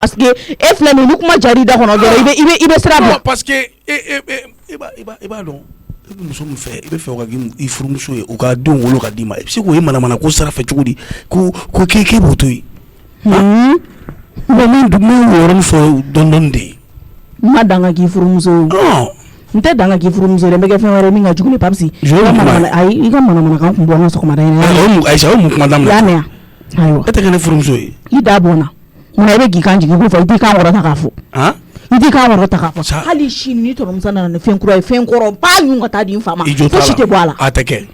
parce que e filɛ nin kuma jari da kɔnɔ dɔrɔn i bɛ sira bila parce que i b'a dɔn i bɛ muso min fɛ i bɛ fɛ i furumuso ye u ka denw wolo ka d'i ma i bɛ se k'o ye manamana ko sira fɛ cogo di ko k'e b'o to yen mais min yɔrɔnin fɔ dɔɔnin de ye n ma danga k'i furumuso n tɛ danga k'i furumuso dɛ n bɛ kɛ fɛn wɛrɛ min ka jugu papisi i ka manamanakan kun bɔ n ka sɔgɔmada in na Aïcha o mun kuma daminɛ y'a mɛn ayiwa e tɛ kɛ ne furumuso ye i da bɔ n na munna i bɛ k'i kan jigin ko fɔ i t'i kan kɔrɔta k'a fɔ i t'i kan kɔrɔta k'a fɔ hali sini ni tɔrɔmuso nana ni fɛn kura ye fɛn kɔrɔ ba ɲun ka taa di n fa ma fosi tɛ bɔ a la a tɛ kɛ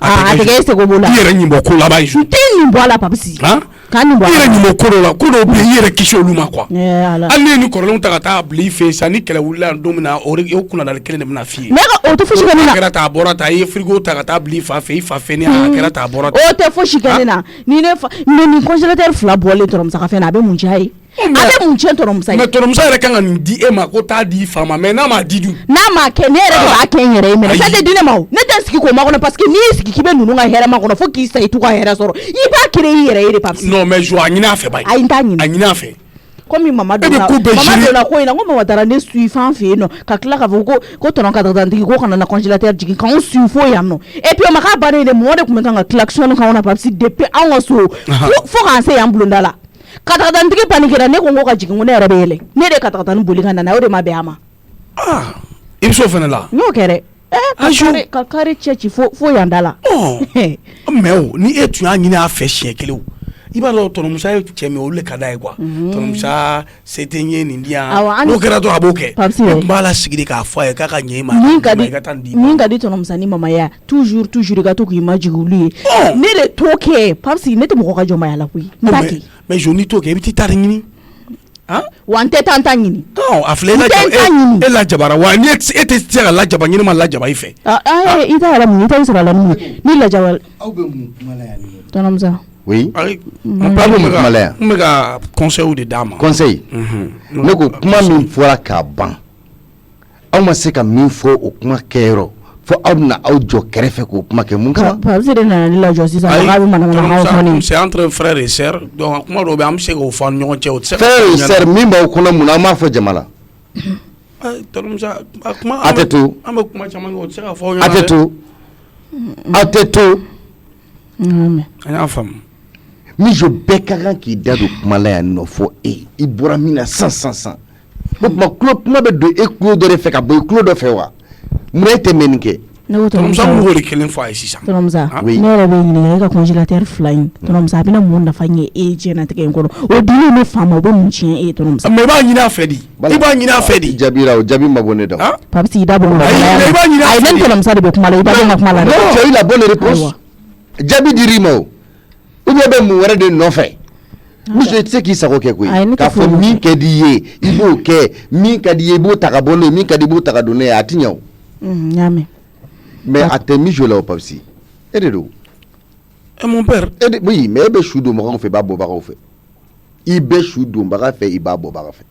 a tɛ kɛ e seko b'o la i yɛrɛ ɲin bɔ ko laban ye n tɛ nin bɔ a la papisi k'a nin bɔ a la i yɛrɛ ɲin bɔ ko dɔ la ko dɔw bɛ yen i yɛrɛ kisi olu ma quoi hali ne ni kɔrɔlenw ta ka taa bila i fɛ yen sisan ni kɛlɛ wulila don min na o kunnadali kelen de bɛna f'i ye o tɛ fosi kɛ ne na a kɛra ta a bɔra ta i ye frigo ta ka taa bila i fa fɛ i fa fɛ ni a kɛra ta a bɔra ta o tɛ fosi kɛ ne na ni ne fa ni congélateur fila bɔlen tɔrɔmuso ka fɛn na a bɛ mun diya ye a bɛ mun tiɲɛ tɔrɔmuso ye mais tɔrɔmuso yɛrɛ kan ka nin di e ma ko taa di i fa ma mais n'a ma di dun n'a ma kɛ ne yɛrɛ de b'a kɛ n yɛrɛ ye mɛnɛ fɛn tɛ di ne ma o ne tɛ sigi k'o makɔnɔ parce que n'i y'i sigi k'i bɛ ninnu ka hɛrɛ makɔnɔ fo k'i sa i t'u ka hɛrɛ sɔrɔ i b'a kere i yɛrɛ ye de papisi non mais jo a ɲini a fɛ ba ye ayi n t'a ɲini a ɲini a fɛ komi mama donna ko in na ko mama taara ne suit fan fɛ yen nɔ ka tila k'a fɔ ko tɔnɔ katatantigi ko kana na congélateur jigin k'anw suit fo yan nɔ et puis o ma k'a bannen de mɔgɔ de tun bɛ kan ka klaxon k'anw na papisi depuis anw ka so fo k'an se yan bulonda la katatantigi panikera ne ko n ko ka jigin ko ne yɛrɛ bɛ yɛlɛ ne de katatani boli ka na o de ma bɛn a ma i bɛ s'o fana la n y'o kɛ dɛ ka kari cɛ ci fo yan da la mais o ni e tun y'a ɲini a fɛ siɲɛ kelen i b'a dɔn tɔnɔmusa ye cɛ min olu de ka d'a ye quoi tɔnɔmusa se tɛ n ye nin di yan n'o kɛra dɔrɔn a b'o kɛ n b'a la sigi de k'a fɔ a ye k'a ka ɲɛ i ma min ka di tɔnɔmusa ni mamaya toujours i ka to k'i ma jigin olu ye ne de t'o kɛ papisi ne tɛ mɔgɔ ka jɔnmaya la koyi n t'a kɛ mais jo n'i t'o kɛ i bɛ t'i ta de ɲini wa n tɛ taa n ta ɲini a filɛ e lajabara wa ni e tɛ se ka lajaba ɲini ma lajaba i fɛ i t'a yɛrɛ mun i tɛ sɔrɔ a la mun ye ni lajaba aw bɛ mun kuma la yan tɔnɔmusa oui n bɛ ka conseil de d'a ma conseil ne ko kuma min fɔra k'a ban aw ma se ka min fɔ o kuma kɛyɔrɔ fo aw bɛna aw jɔ kɛrɛfɛ k'o kuma kɛ mun kama papisi de nana ne lajɔ sisan k'a bɛ manamanakanw fɔ ne ye c'est entre frères et sœurs donc kuma dɔw bɛ an bɛ se k'o fɔ an ni ɲɔgɔn cɛ o tɛ se ka frères et sœurs min b'aw kɔnɔ mun na an m'a fɔ jama la tɔnɔmusa kuma a tɛ to an bɛ kuma caman kɛ o tɛ se ka fɔ a tɛ to a tɛ to an y'a faamu mijo bɛɛ ka kan k'i da don kuma la yan nɔ fɔ i bɔra min na sisan o kuma bɛ don e kulo dɔ de fɛ ka bɔ i kulo dɔ fɛ wa mun e tɛ mɛ nin kɛ tɔnɔmusa mun b'o de kelen fɔ a ye sisan tɔnɔmusa ne yɛrɛ bɛ ɲininka e ka congélateur fila in tɔnɔmusa a bɛna mun nafa ɲɛ e diɲɛlatigɛ in kɔnɔ o dilen ne fa ma o bɛ mun tiɲɛ e ye tɔnɔmusa mais i b'a ɲini a fɛ de i b'a ɲini a fɛ de jaabira o jaabi ma bɔ ne da papisi i da bɔ ayi ne tɔnɔmusa de bɛ kuma la i da bɔ n ka kuma la dɛ cɛ i la bonne réponse jaabi dir'i ma o ou bien bɛ mun wɛrɛ de nɔfɛ muso i tɛ se k'i sago kɛ koyi k'a fɔ min ka di i ye i b'o kɛ min ka di i ye i b'o ta ka bɔ n'o ye min ka di i b'o ta ka don n'o ye a tɛ ɲɛ o n y'a mɛn mais a tɛ mijo la o papisi e de don mon père oui mais e bɛ su donbagaw fɛ i b'a bɔbagaw fɛ i bɛ su donbaga fɛ i b'a bɔbaga fɛ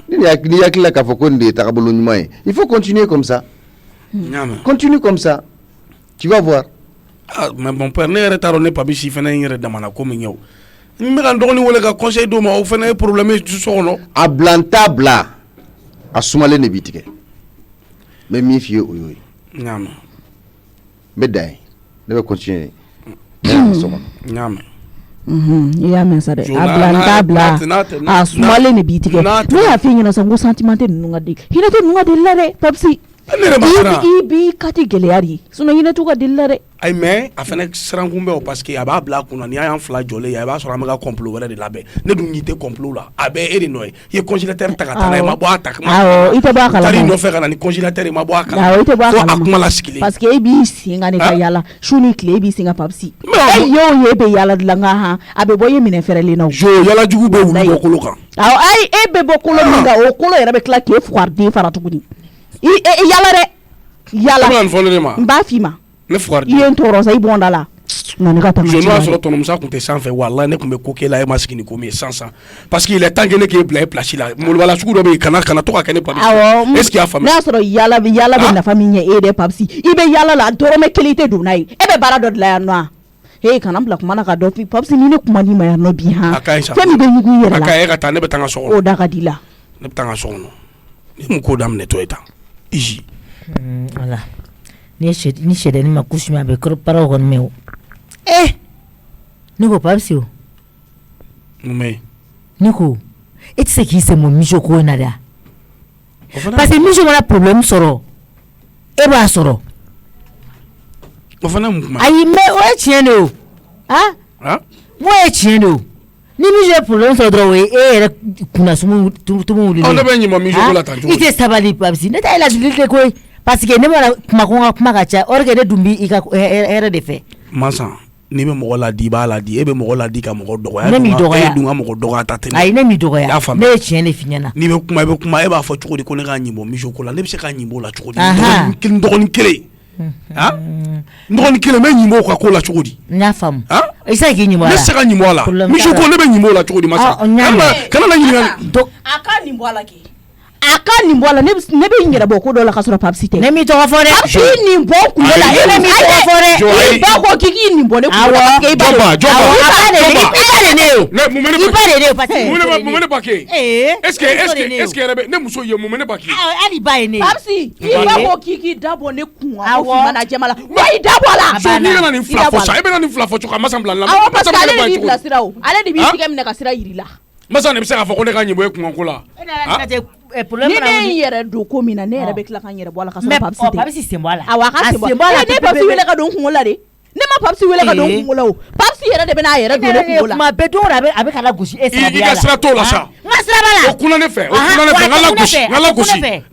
n'i hakili la k'a fɔ ko nin de ye tagabolo ɲuman ye il faut continuer comme ça continue comme ça tu vas voir mais mon père ne yɛrɛ t'a dɔn ne papisi fana ye n yɛrɛ damana ko min ye o n bɛ ka n dɔgɔnin wele ka conseil d'o ma o fana ye problème ye so kɔnɔ a bila n t'a bila a sumalen de b'i tigɛ n bɛ min f'i ye o y'o ye n y'a mɛn n bɛ dan ye ne bɛ continuer ne y'a so kɔnɔ n y'a mɛn i y'a mɛn sa dɛ a bila n t'a bila a sumalen de b'i tigɛ ne y'a f'i ɲɛna sa n ko sentiment tɛ ninnu ka deli hinɛ tɛ ninnu ka deli la dɛ papisi i b'i kati gɛlɛya de ye sinon hinɛ t'u ka deli la dɛ ayi mais a fana sirankun bɛ o parce que a b'a bila a kunna n'i y'an fila jɔlen ye a b'a sɔrɔ an bɛ ka complot wɛrɛ de labɛn ne dun ɲi tɛ complot la a bɛ e de nɔ ye i ye congélateur ta ka taa n'a ye ma bɔ a ta awɔ i tɛ bɔ a kalama taar'i nɔfɛ ka na ni congélateur ye ma bɔ a kalama awɔ i tɛ bɔ a kalama fo a kuma la sigilen parce que e b'i sen kan de ka yaala su ni tile e b'i sen kan papisi e y'o ye e bɛ yaala de la nka han a bɛ bɔ e minɛ fɛrɛlen na o yala jugu bɛ wulu bɔ kolo kan awɔ ayi e bɛ bɔ kolo min kan o kolo yɛrɛ bɛ tila k'e fugari fara tuguni i yaala dɛ yala n b'a f'i ma ne fugari i ye n tɔɔrɔ sa i bɔ n da la n'o y'a sɔrɔ tɔnɔmusa tun tɛ sanfɛ walahi ne tun bɛ ko k'e la e ma sigi ni ko min ye sisan parce que il est temps que ne k'e bila e place la molobala sugu dɔ bɛ yen kana to ka kɛ ne papisi est ce que i y'a faamu n'a sɔrɔ yala bɛ nafa min ɲɛ e de papisi i bɛ yala la dɔrɔmɛ kelen i tɛ don n'a ye e bɛ baara dɔ de la yan nɔ he kana bila kuma na ka dɔ papsi ni ne kuma ni ma ya no bi ha fɛn min bɛ ɲugu yɛrɛ la a ka taa ne bɛ taa n ka so kɔnɔ o da ka di la ne bɛ taa n ka so kɔnɔ ni mun ko daminɛ tɔ ye tan iji wala ni sɛdɛ ni ma kusi a bɛ kɔrɔ paraw kɔni mɛ o ne ko papsi o mun ne ko e tɛ se k'i sɛmɔ miso ko in na dɛ parce que miso mana problème sɔrɔ e b'a sɔrɔ o fana mun kuma ayi mais o ye tiɲɛ de o o ye tiɲɛ de o ni miso ye problème sɔrɔ dɔrɔn o ye e yɛrɛ kunnasumu tumu wulilen ne bɛ ɲinɛ miso ko la tan cogo i tɛ sabali papisi ne t'a ye ladili tɛ koyi parce que ne mana kuma ko n ka kuma ka ca or que ne dun b'i ka hɛrɛ de fɛ mansa n'i bɛ mɔgɔ ladi i b'a ladi e bɛ mɔgɔ ladi ka mɔgɔ dɔgɔya ne m'i dɔgɔya e dun ka mɔgɔ dɔgɔya ta tɛ ayi ne m'i dɔgɔya ne ye tiɲɛ de f'i ɲɛna n'i bɛ kuma i bɛ kuma e b'a fɔ cogo di ko ne k'a ɲinbɔ miso ko la ne bɛ se k'a ɲinbɔ la cogo di dɔgɔnin kelen dɔgɔnin kelen bɛ ɲinbɔ ka ko la cogo di n y'a faamu i se k'i ɲinbɔ a la ne se ka ɲinbɔ a la miso ko ne bɛ ɲinbɔ la cogo di masa kana na ɲininka a ka nin bɔ a la kɛ a ka nin bɔ a la ne bɛ n yɛrɛ bɔ ko dɔ la ka sɔrɔ papsi tɛ ne m'i tɔgɔ fɔ dɛ papsi nin bɔ kun la e ne m'i tɔgɔ fɔ dɛ i ba ko k'i k'i nin bɔ ne kun la i ba de ne ye i ba de ne ye parce que mun ne ba kɛ est-ce que yɛrɛ bɛ ne muso ye mun ne ba kɛ hali ba ye ne ye papsi i ba ko k'i da bɔ ne kun a ko fima na jama la wa i da bɔ la so n'i kana nin fila fɔ sa e bɛ na nin fila fɔ cogo a masa bila la awɔ parce que ale de b'i bila sira o ale de b'i tigɛ minɛ ka sira yiri la masa ne bɛ se k'a fɔ ko ne ka ɲinbɔ e kun ko la ni ne yɛrɛ don ko min na ne yɛrɛ bɛ tila ka n yɛrɛ bɔ a la ka sɔrɔ papsi tɛ papsi sen bɔ a la awɔ a ka sen bɔ a la ne papsi wele ka don kungo la de ne ma papsi wele ka don kungo la o papsi yɛrɛ de bɛ n'a yɛrɛ don ne kungo la kuma bɛɛ don o don a bɛ ka lagosi e sababuya la i ka sira t'o la sa n ka sira b'a la o kunna ne fɛ n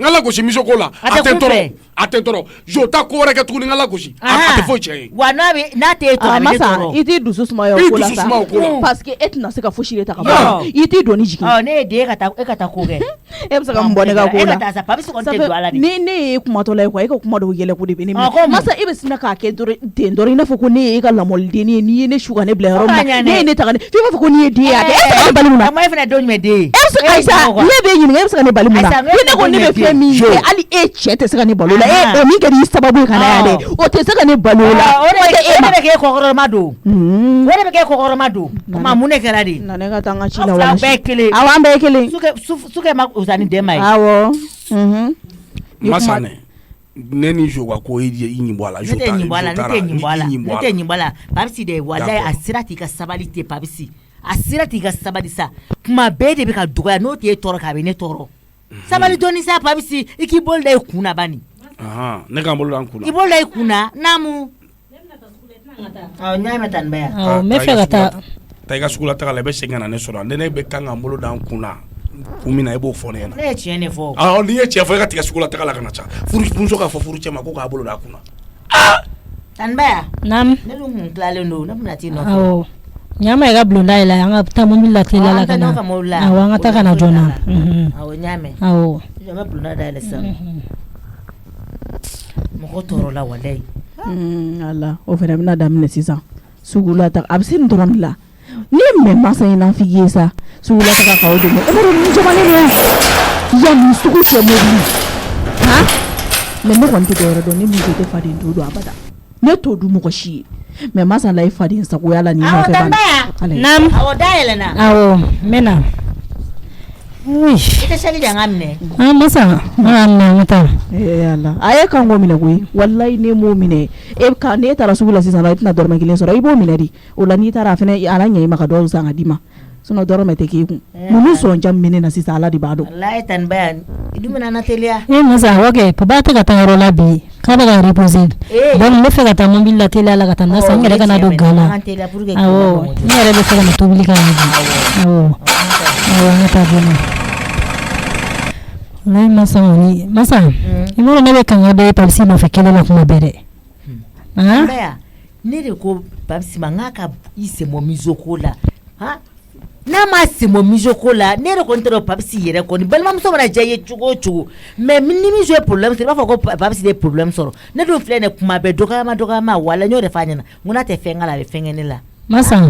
ka lagosi miso ko la a tɛ tɔɔrɔ jo ta ko wɛrɛ kɛ tuguni n ka lagosi a tɛ foyi tiɲɛ ye wa n'a t'e tɔɔrɔ a bɛ ne tɔɔrɔ i t'i dusu sumaya o ko la sa parce que e tɛna se ka fosi de ta ka bɔ i t'i doni jigin ne ye den e ka taa ko kɛ e bɛ se ka mun bɔ ne ka ko la e ka taa sa papisi kɔni tɛ don a la de ni ne ye kumatɔ la ye quoi e ka kuma dɔw yɛlɛ ko de bɛ ne minɛ masa e bɛ sinna k'a kɛ ten dɔrɔn i n'a fɔ ko ne ye e ka lamɔliden ye n'i ye ne su ka ne bila yɔrɔ min na ne ye ne ta ka ne f'i b'a fɔ ko n'i ye den ye a tɛ e bɛ se ka ne bali mun na e fana don jumɛn den ye e bɛ se ka ayisa ne bɛ ɲininka e bɛ se ka ne bali mun na ni ne ko ne bɛ fɛn min kɛ hali e cɛ tɛ se ka ne balo la e min kɛra i sababu ye ka na yan dɛ o tɛ se ka ne balo la o de bɛ kɛ kɔkɔrɔma don o de bɛ kɛ kɔkɔrɔma don kuma mun ne kɛra de na ne ka taa n ka ci la wala aw bɛɛ ye kelen awɔ an bɛɛ ye kelen sukɛ ma usa ni den ma ye awɔ masa ne ni jo ka ko i ɲinbɔ a la ne tɛ ɲinbɔ a la ne tɛ ɲinbɔ a la papisi de walayi a sera t'i ka sabali tɛ papisi a sera t'i ka sabali sa kuma bɛɛ de bɛ ka dɔgɔya n'o t'e tɔɔrɔ k'a bɛ ne tɔɔrɔ sabali dɔɔni sa papisi i k'i bolo da i kun na bani ne k'an bolo da n kun na i bolo da i kun na naamu n y'a mɛn tan ni bɛ yan n bɛ fɛ ka taa taa i ka sugu la taga la i bɛ segin ka na ne sɔrɔ ne bɛ kan k'an bolo da n kun na kun min na i b'o fɔ ne ɲɛna ne ye tiɲɛ de fɔ n'i ye tiɲɛ fɔ i ka tigɛ sugu la taga la ka na ca muso k'a fɔ furu cɛ ma ko k'a bolo da a kun na tan ni bɛ yan naam ne dun kun tilalen don ne bɛna t'i nɔfɛ awɔ ɲaama i ka bulonda yɛlɛ an ka taa mobili la teliya la ka na awɔ an ka taa ka na joona awɔ n y'a mɛn awɔ n bɛ bulonda dayɛlɛ sisan mɔgɔ tɔɔrɔ la walayi ala o fana bɛna daminɛ sisan sugu la taga a bɛ se nin dɔrɔn de la ni mɛ masa in na f'i ye sa sugu la taga k'aw dɛmɛ e b'a dɔn nin jamanen de yanni sugu cɛ mobili mɛ ne kɔni tɛ dɔwɛrɛ dɔn ne min tɛ faden t'o dɔn abada ne t'o dun mɔgɔ si ye mɛ masa la i faden sagoya la ni nɔfɛ bani naam awɔ dayɛlɛna awɔ n bɛ na i tɛ seli de an ka minɛ masa n ka minɛ n ka taa ala a ye kan ko minɛ koyi walayi ne m'o minɛ n'e taara sugu la sisan i tɛna dɔrɔmɛ kelen sɔrɔ i b'o minɛ de o la n'i taara a fana ala ɲɛ i ma ka dɔw san ka d'i ma sinon dɔrɔmɛ tɛ k'e kun ninnu sɔn jam minɛ na sisan ala de b'a dɔn walayi tan ni bɛ yan i dun bɛna na teliya masa awɔ kɛ papa tɛ ka taa yɔrɔ la bi k'a bɛ ka reposer donc n bɛ fɛ ka taa mobili la teliya la ka taa na san n yɛrɛ kana don ga la awɔ n yɛrɛ bɛ fɛ ka na tobili k'a ye bi awɔ an ka taa joona walayi masa kɔni masa i m'a dɔn ne bɛ kanga dɔ ye papisi nɔfɛ kɛlɛ la kuma bɛɛ dɛ ne de ko papisi ma n k'a ka i sɛmɔ miso ko la n'a ma sɛmɔ miso ko la ne yɛrɛ kɔni tɛ dɔn papisi yɛrɛ kɔni balimamuso mana diya i ye cogo o cogo mais ni miso ye problème sɔrɔ i b'a fɔ ko papisi de ye problème sɔrɔ ne dun filɛ nin ye kuma bɛɛ dɔgɔyama wala n y'o de f'a ɲɛna n ko n'a tɛ fɛn k'a la a bɛ fɛn kɛ ne la masa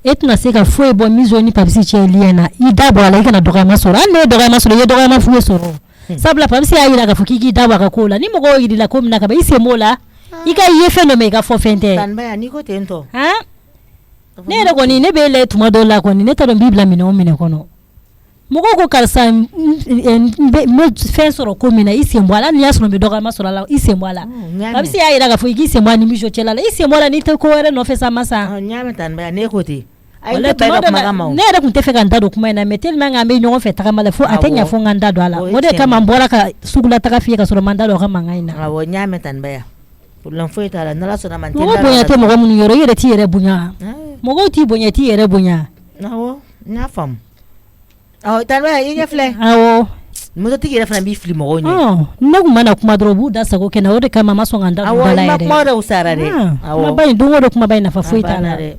e tɛna se ka foyi bɔ miso ni papisi cɛ lien na i da bɔ a la i kana dɔgɔyama sɔrɔ hali ne ye dɔgɔyama sɔrɔ i ye dɔgɔyama fu ye sɔrɔ sabula papisi y'a yira k'a fɔ k'i da bɔ a ka ko la ni mɔgɔw yir'i la ko min na ka ban i sen b'o la i ka ye fɛn dɔ mɛn i ka fɔ fɛn tɛ tanbaya n'i ko ten tɔ ne yɛrɛ kɔni ne bɛ lɛ tuma dɔw la kɔni ne t'a dɔn n b'i bila minɛn o minɛn kɔnɔ mɔgɔw ko karisa n bɛ fɛn sɔrɔ ko min na i sen bɔ a la n'i y'a sɔrɔ n bɛ dɔgɔyama sɔrɔ a la i sen bɔ a la a bɛ se y'a jira k'a fɔ i k'i sen bɔ a ni cɛla la i sen bɔ a la n'i tɛ ko wɛrɛ nɔfɛ sa ma sa. n y'a mɛn tan ne ko ten. ne yɛrɛ tun tɛ fɛ ka n da don kuma in na mais tellement an bɛ ɲɔgɔn fɛ tagama la fo a tɛ ɲɛ fo n ka n da don a la o de kama n bɔra ka sugula taga f'i ye ka sɔrɔ n ma n da don a ka mankan in na. awɔ n y'a mɛn tan baya problème foyi t'a la n'ala sɔnna ma n tɛ mɔgɔ bonya tɛ mɔgɔ minnu yɔrɔ i yɛrɛ t'i yɛrɛ bonya mɔgɔw t'i bonya t'i yɛrɛ bonya. awɔ n y'a faamu. awɔ tan baya i ɲɛ filɛ. awɔ. mototigi yɛrɛ fana b'i fili mɔgɔw ɲɛ. ne kun mana kuma dɔrɔn u b'u da sago kɛ na o de kama n ma sɔn ka n da don da la yɛrɛ. awɔ kuma dɔw sara dɛ. kumaba in don o don kumaba in nafa foyi t'a la dɛ.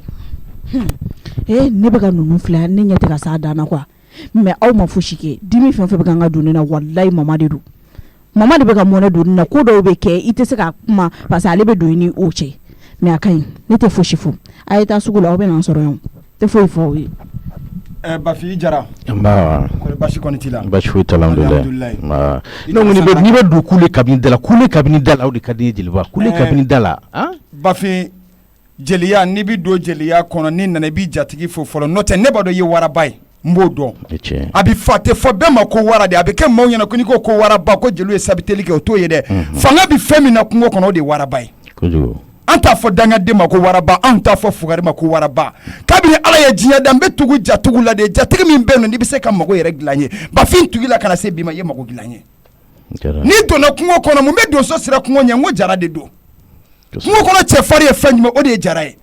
ne bɛ ka ninnu filɛ ne ɲɛ tɛ ka s'a dan na quoi mais aw ma fosi kɛ dimi fɛn fɛn bɛ ka n ka don ne na walayi mama de don mama de bɛ ka mɔnɛ don ne na ko dɔw bɛ kɛ i tɛ se ka kuma parce que ale bɛ don i ni o cɛ mais a ka ɲi ne tɛ fosi fɔ a ye taa sugu la aw bɛ na n sɔrɔ yan tɛ foyi fɔ aw ye. Bafi Jara. Nba. Basi kɔni t'i la. Basi foyi t'a la alhamdulilayi. Nba. Donc n'i bɛ don kule kabini da la o de ka di ye jeliba kule kabini da la. Bafi jeliya n'i bɛ don jeliya kɔnɔ n'i nana i b'i jatigi fo fɔlɔ n'o tɛ ne b'a dɔn i ye waraba ye n b'o dɔn. A bɛ fa tɛ fɔ bɛɛ ma ko wara de a bɛ kɛ maaw ɲɛna ko n'i ko ko waraba ko jeliw ye sabiteli kɛ o t'o ye dɛ. Fanga bɛ fɛn min na kungo kɔnɔ o de ye waraba ye. Kojugu. An t'a fɔ dangaden ma ko waraba an t'a fɔ fugari ma ko waraba kabini ala ye diɲɛ da n bɛ tugu jatigiw la de jatigi min bɛ yen nɔ n'i bɛ se ka mago yɛrɛ dilan ye Bafin tugu la ka na se bi ma i ye mago dilan ye n'i donna kungo kɔnɔ mun bɛ donso sira kungo ɲɛ n ko Jara de don kungo kɔnɔ cɛfarin ye fɛn jumɛn o de ye Jara ye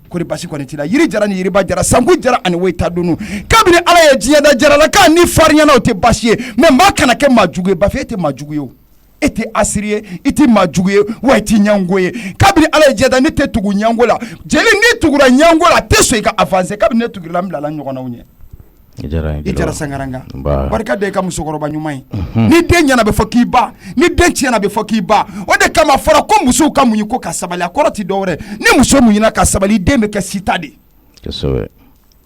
ko de basi kɔni t'i la yiri Jara ni yiriba Jara sanku Jara ani Woyita dunu kabini ala ye diɲɛ da Jaralakan ni farinyana o tɛ basi ye mais maa kana kɛ maa jugu ye Bafin e tɛ maa jugu ye o. E tɛ asiri ye i tɛ maa jugu ye wa i tɛ ɲango ye kabini ala ye diɲɛ da ne tɛ tugu ɲango la jeli n'i tugura ɲango la a tɛ sɔn i ka avancer kabini ne tugura n bilala ɲɔgɔnnaw ɲɛ. I Jara Sangaranga barika da i ka musokɔrɔba ɲuman ye ni den ɲɛna bɛ fɔ k'i ba ni den tiɲɛna bɛ fɔ k'i ba o de kama fɔra ko musow ka muɲu ko ka sabali a kɔrɔ tɛ dɔwɛrɛ ni muso muɲuna ka sabali den bɛ kɛ sita de. Kosɛbɛ.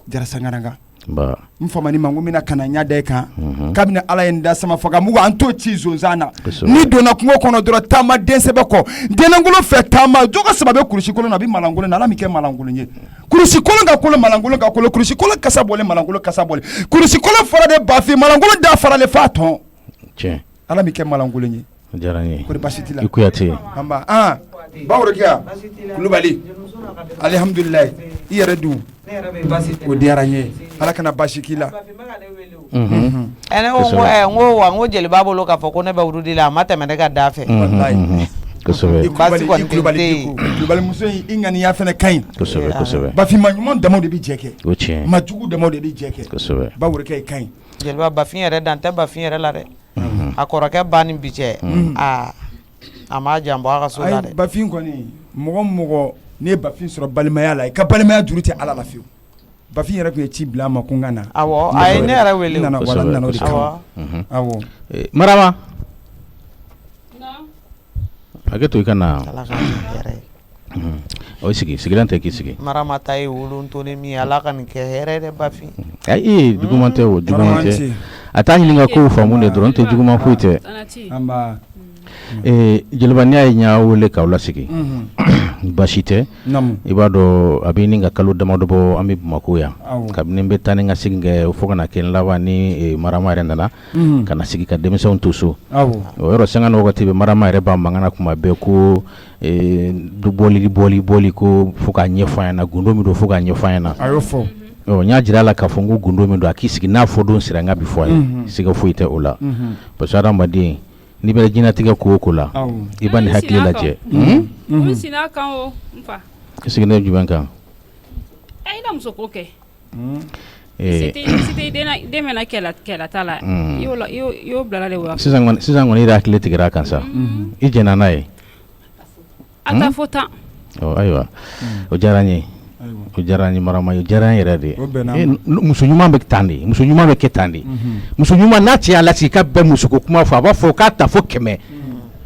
Jara Sangaranga. N famani ma n ko n bɛna ka na n ɲa da i kan kabini ala ye n da sama faga mugu an t'o ci zonzan na n'i donna kungo kɔnɔ dɔrɔn taama densɛbɛ kɔ denlankolon fɛ taama jogo saba bɛ kurusi kolon na a bɛ malankolon na ala min kɛ malankolon ye kurusi kolon ka kolon malankolon ka kolon kurusi kolon kasa bɔlen malankolon kasa bɔlen kurusi kolon fara de Bafin malankolon da faralen f'a tɔn tiɲɛ ala min kɛ malankolon ye. O diyara n ye kɔri basi t'i la i Kuyate anba Baworokiya Kulubali alihamudulilayi i yɛrɛ dun o diyara n ye ala kana basi k'i la. ɛnɛ ko wa n ko jeli b'a bolo k'a fɔ ko ne bɛ wurudi la a ma tɛmɛ ne ka da fɛ. Kosɛbɛ. Basi kɔni tɛ yen. Kulubali muso in i ŋaniya fɛnɛ ka ɲi. Kosɛbɛ. Bafin ma ɲuman damaw de bɛ jɛ kɛ. O tiɲɛ. Ma jugu damaw de bɛ jɛ kɛ. Kosɛbɛ. Baworokiya i ka ɲi. Jeliba Bafin yɛrɛ dan tɛ Bafin yɛrɛ la dɛ. A kɔrɔkɛ ba ni bi cɛ a ma jan bɔ a ka so la dɛ. Bafin kɔni mɔgɔ n'i ye Bafin sɔrɔ balimaya la i ka balimaya juru tɛ ala la fiyewu. Bafin yɛrɛ tun ye ci bila a ma ko n ka na. Awɔ a ye ne yɛrɛ wele. N nana o de kama. Awɔ. Marama. Hakɛ to i ka na. Ala ka hɛrɛ ye. O sigilen tɛ k'i sigi. Marama ta ye wolontoni min ye ala ka nin kɛ hɛrɛ ye dɛ Bafin. Ayi juguman tɛ o juguman tɛ a t'a ɲininka kow faamu de dɔrɔn tɛ juguman foyi tɛ. Jeliba n'i y'a ye ɲa wele k'aw lasigi basi tɛ i b'a dɔn a bɛ ni ka kalo damadɔ bɔ an bɛ Bamako yan kabini n bɛ taa ni ka segin kɛ fo ka na kɛ n laban ni Marama yɛrɛ nana ka na sigi ka denmisɛnw to so o yɔrɔ sanga na wagati bɛ Marama yɛrɛ b'a mankan na kuma bɛɛ ko bɔli ko fo k'a ɲɛfɔ an ɲɛna gundo min don fo k'a ɲɛfɔ an ɲɛna. A y'o fɔ. N y'a jira a la k'a fɔ n ko gundo min don a k'i sigi n'a fɔ don sera n ka bi fɔ a ye siga foyi tɛ o la parce que adamaden n'i bɛ jinɛtigɛ ko o ko la i b'a ni hakili lajɛ. Mun sin'a kan o n fa. I sigilen jumɛn kan? I na muso ko kɛ. C'était den mɛna kɛlɛ ta la i y'o bilala de wa. Sisan kɔni i yɛrɛ hakili tigɛra a kan sa i jɛnna n'a ye. A ta fɔ tan. Ayiwa o diyara n ye. O diyara n ye Marama o diyara n yɛrɛ de muso ɲuman bɛ tan de muso ɲuman bɛ kɛ tan de muso ɲuman n'a cɛ y'a lasigi ka bɛn muso ko kuma fɔ a b'a fɔ k'a ta fɔ 100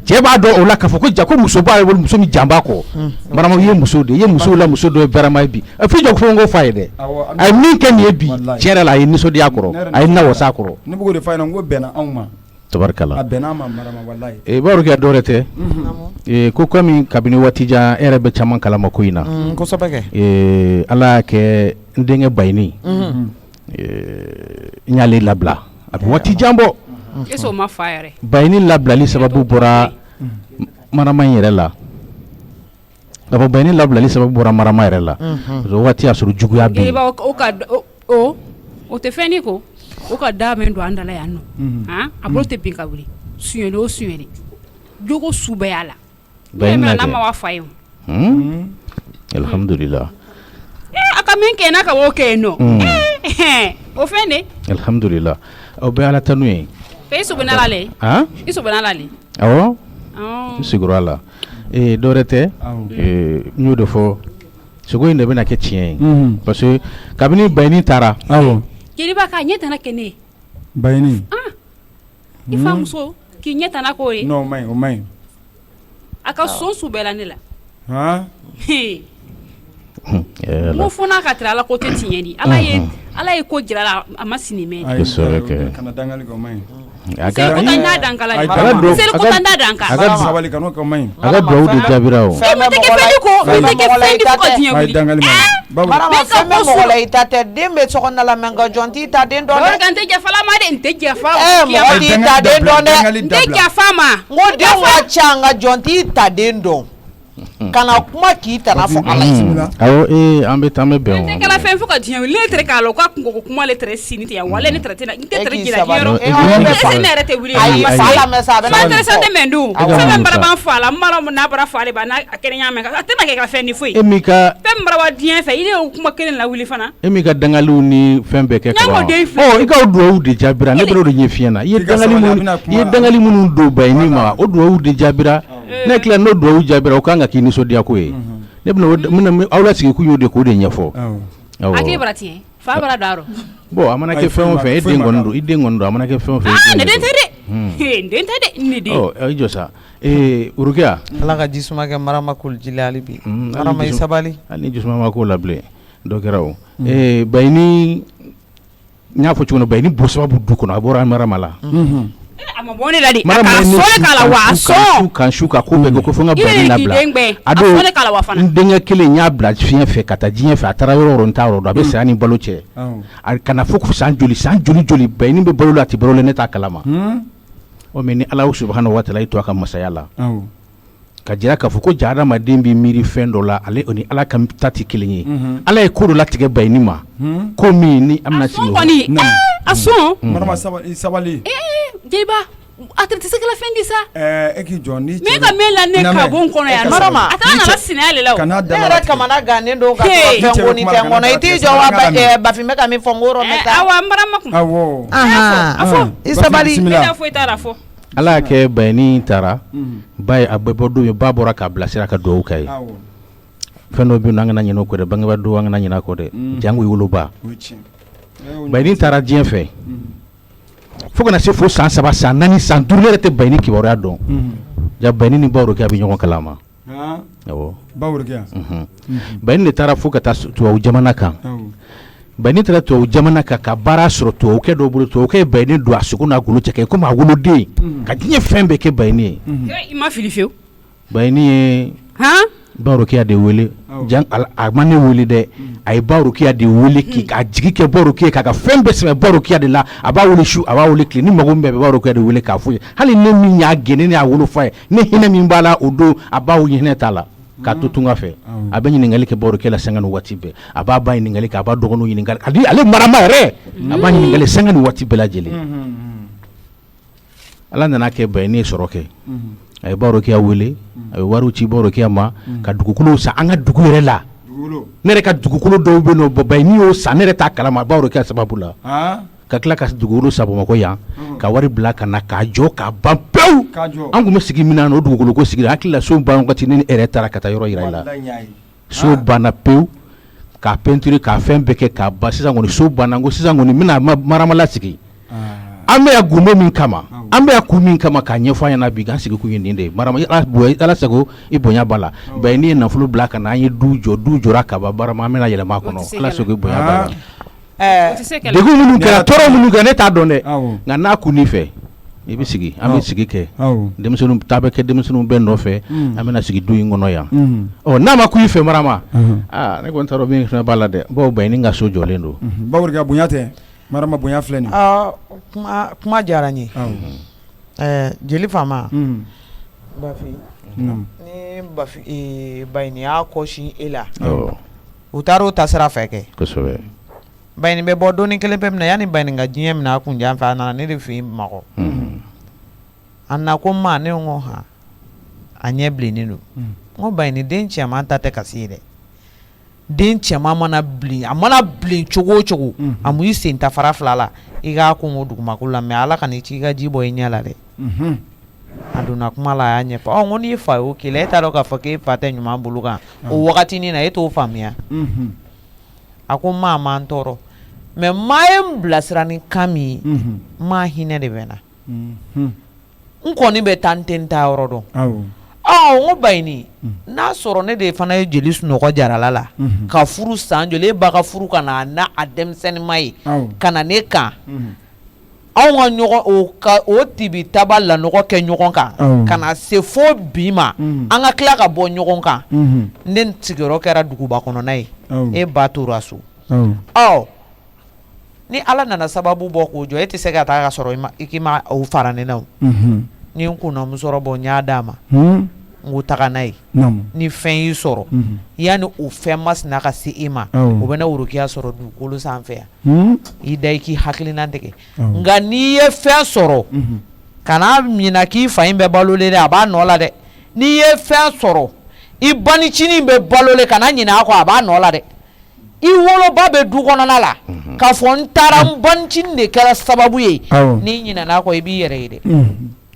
cɛ b'a dɔn o la k'a fɔ ko ja ko muso b'a bolo muso min janba kɔ Marama i ye muso de i ye muso la muso dɔ ye bɛrɛma ye bi a f'i jɔ fɔ n ko f'a ye dɛ a ye min kɛ nin ye bi tiɲɛ yɛrɛ la a ye nisɔndiya kɔrɔ a ye na wasa kɔrɔ. Ne b'o de f'a ɲɛna n ko bɛnna anw ma tabarkala abenama marama wallahi baro ke dorete ko komi kabini watija erebe chaman kala makoina ko sabake ala ke ndenge bayni nyali labla abi watija mbo eso ma fire bayni labla li sababu bora marama yere la aba bayni labla li sababu bora marama yere la zo wati asuru jugu ya bi ba o te feni ko o ka da men do andala yanno abro te pinka wuli suyene jogo subayala bayna na ma wa fayo alhamdulillah aka men ke na ka wo ke no o fene alhamdulillah o be ala tanui pe so bana lale iso bana lale awo siguro ala dorete nyudo fo sogo inde bena ke tien parce que kabini bayni tara awo kiriba ka nyeta na kene bayni ifa muso ki nyeta na ko no mai o mai aka son su bela ne la mo fona ka tra la ko te tieni ala ye ko jira la amasini me kana dangali ko mai aga ko tanda dankala sel ko tanda dankala aga sabali kanu ko mai aga do di jabirawo me te ke fendi ko ai dangali mai marama femme mo la itate dembe so ko na la menga jonti ta den do ne kan te je fala ma de te je fa mo di ta den do ne te je fa ma ngode wa changa jonti ta den do kana kuma ki tana fo ala awo ambe tambe be on te kala fen fo ka diyan lettre ka lo ka ko kuma lettre siniti ya wala ni traité na lettre gila hero se ne rete wuri ay fala me sa be ma intéressant de mendu se me bara ban fala mara na bara fale ba na akene nya me ka te na ke ka fen ni foi emika fe mara wa diyan fe ile kuma kelen la wuli fana emika dangalu ni fembe ke ko ika do de jabira ne bro do nyefiena ye dangali mun do bayni ma o do de jabira ne kila no do jabira o kanga kini so dia ko e ne bino awla sigi ku yode ko de nyefo ake brati fa bara daro bo amana ke fe ide ngondo amana ke fe ne den tade ni de josa urukia ala ka jisuma ke marama kul jilali bi marama isabali ani jisuma ma ko lable do keraw bayni nyafo chuno bayni bo sababu du kono abora marama la ama boni ladi aka sole kala wa so kan shuka ko be ko fonga bani labla ado sole kala wa fana ndenga kele nya bla fien fe kata jien fe atara yoro ntaro do be sani baloche kana foku san joli bani be balo lati balo ne ta kalama o meni Allah subhanahu wa ta'ala to aka masayala ka jira ka foko jara ma dembi miri fendo la ale oni ala kam tati kelenye ala e kodo lati ke bani ma ko mi ni amna sino ason marama sabali jeba atrete sekala fendi sa eki joni me ka mela ne ka bon kono ya marama atana la sinale lawo era kamana gane ndo ka fengo ni tengo na iti jo wa ba fi me ka mi fongoro meta awa marama ku awo afo isabali mela fo itara fo ala ke bani tara bay abebo do babora ka blasira ka do kay fendo bi nangana nyino ko de banga do wanga nyina ko de jangu yuluba bani tara dien fe foko na se fo san saba san nani san durle te bayni ki wora don ja bayni ni bawro ki abi nyoko kalama awo bawro ki bayni ne tara foko ta to jamana kan bayni tara to jamana ka bara soro to ke do buru to ke bayni do asuko na gulu cheke ko ma gulu de ka dinye fembe ke bayni ima filifeu bayni bawro ki ade wele jang al amane wele de ay bawro ki ade wele ki ka jigi ke bawro ki ka fembe se bawro ki ade la aba wele shu aba wele kli ni magombe bawro ki ade wele ka fu hali ne mi nya gene ne awolo fa ne hina mi mbala odo aba wo hina tala ka tutunga fe abenyi ningali ke bawro ki la sanganu watibe aba ba ni ngali ka aba dogonu ni ngali ali ale marama re aba ni ngali sanganu watibe la jele ala nana ke bayni soroke ay bawro ki awele ay waru ci bawro ki ama ka dugukulo sa anga dugu yere la nere ka dugukulo do be no bayni o sa nere ta kala ma bawro ki sababu la ka kla ka dugukulo sabo mako ya ka wari black na ka jo ka bampeu angu me sigi mina no dugukulo ko sigi akila so ban ko tinini ere tara kata yoro ira la so bana peu ka peinture ka fembe ke ka basisa ngoni so bana ngo sisa ngoni mina marama la sigi ambe ya gumo min kama ambe ya kumin kama ka nyefa yana bi gan sigi ku yinde marama ala sago ibonya bala bayni na fulu black na yi dujo raka ba barama mena yele makono ala sago ibonya bala de gu munu kana toro munu kana ta donde nga na kuni fe i bɛ sigi an bɛ sigi kɛ denmisɛnninw ta bɛ kɛ denmisɛnninw bɛɛ nɔfɛ an bɛna sigi du in kɔnɔ yan n'a ma ku i fɛ Marama ne kɔni t'a dɔn min fana b'a la dɛ bawo Bayini ka so jɔlen don Baworika bonya tɛ Marama bonya filɛ nin kuma diyara n ye jeli faama Bafi ni Bayini y'a kɔsi e la u taara o ta sira fɛ kɛ kosɛbɛ Bayini bɛ bɔ doni kelen pe minna yanni Bayini ka diɲɛ minɛ a kun jan fɛ a nana ne de fɛ yen Bamakɔ a na ko ma ne ko han a ɲɛ bilennen don n ko Bayini den cɛman ta tɛ kasi ye dɛ den cɛman mana bilen a mana bilen cogo o cogo a mu i sen ta fara fila la i k'a kun o dugumakolo la mais Ala ka n'i ci i ka ji bɔ i ɲɛ la dɛ a donna kuma la a y'a ɲɛfɔ n ko n'i fa y'o k'i la e t'a dɔn k'a fɔ k'e fa tɛ ɲuman bolo kan o wagatinin na e t'o faamuya a ko maa man tɔɔrɔ mais maa ye n bilasira ni kan min ye maa hinɛ de bɛ na n kɔni bɛ taa n tɛ n taa yɔrɔ dɔn n ko Bayini n'a sɔrɔ ne de fana ye jeli sunɔgɔ jarala la ka furu san joli e ba ka furu ka na n'a a denmisɛnninma ye ka na ne kan anw ka ɲɔgɔn o tibi taba lanɔgɔ kɛ ɲɔgɔn kan ka na se fo bi ma an ka tila ka bɔ ɲɔgɔn kan ne sigiyɔrɔ kɛra duguba kɔnɔna ye e ba tora so ni Ala nana sababu bɔ k'o jɔ e tɛ se ka taa ka sɔrɔ i k'i ma o fara ne na ni n kunna musɔrɔ bɔ n y'a d'a ma n ko taga n'a ye ni fɛn y'i sɔrɔ yanni o fɛn masina ka se e ma o bɛ ne worokiya sɔrɔ dugukolo sanfɛ yan i da i k'i hakilina tigɛ nka n'i ye fɛn sɔrɔ kana ɲina k'i fa in bɛ balolen dɛ a b'a nɔ la dɛ n'i ye fɛn sɔrɔ i banicinin bɛ balolen kana ɲina a kɔ a b'a nɔ la dɛ i woloba bɛ du kɔnɔna la k'a fɔ n taara n banicinin de kɛra sababu ye n'i ɲinana a kɔ i b'i yɛrɛ ye dɛ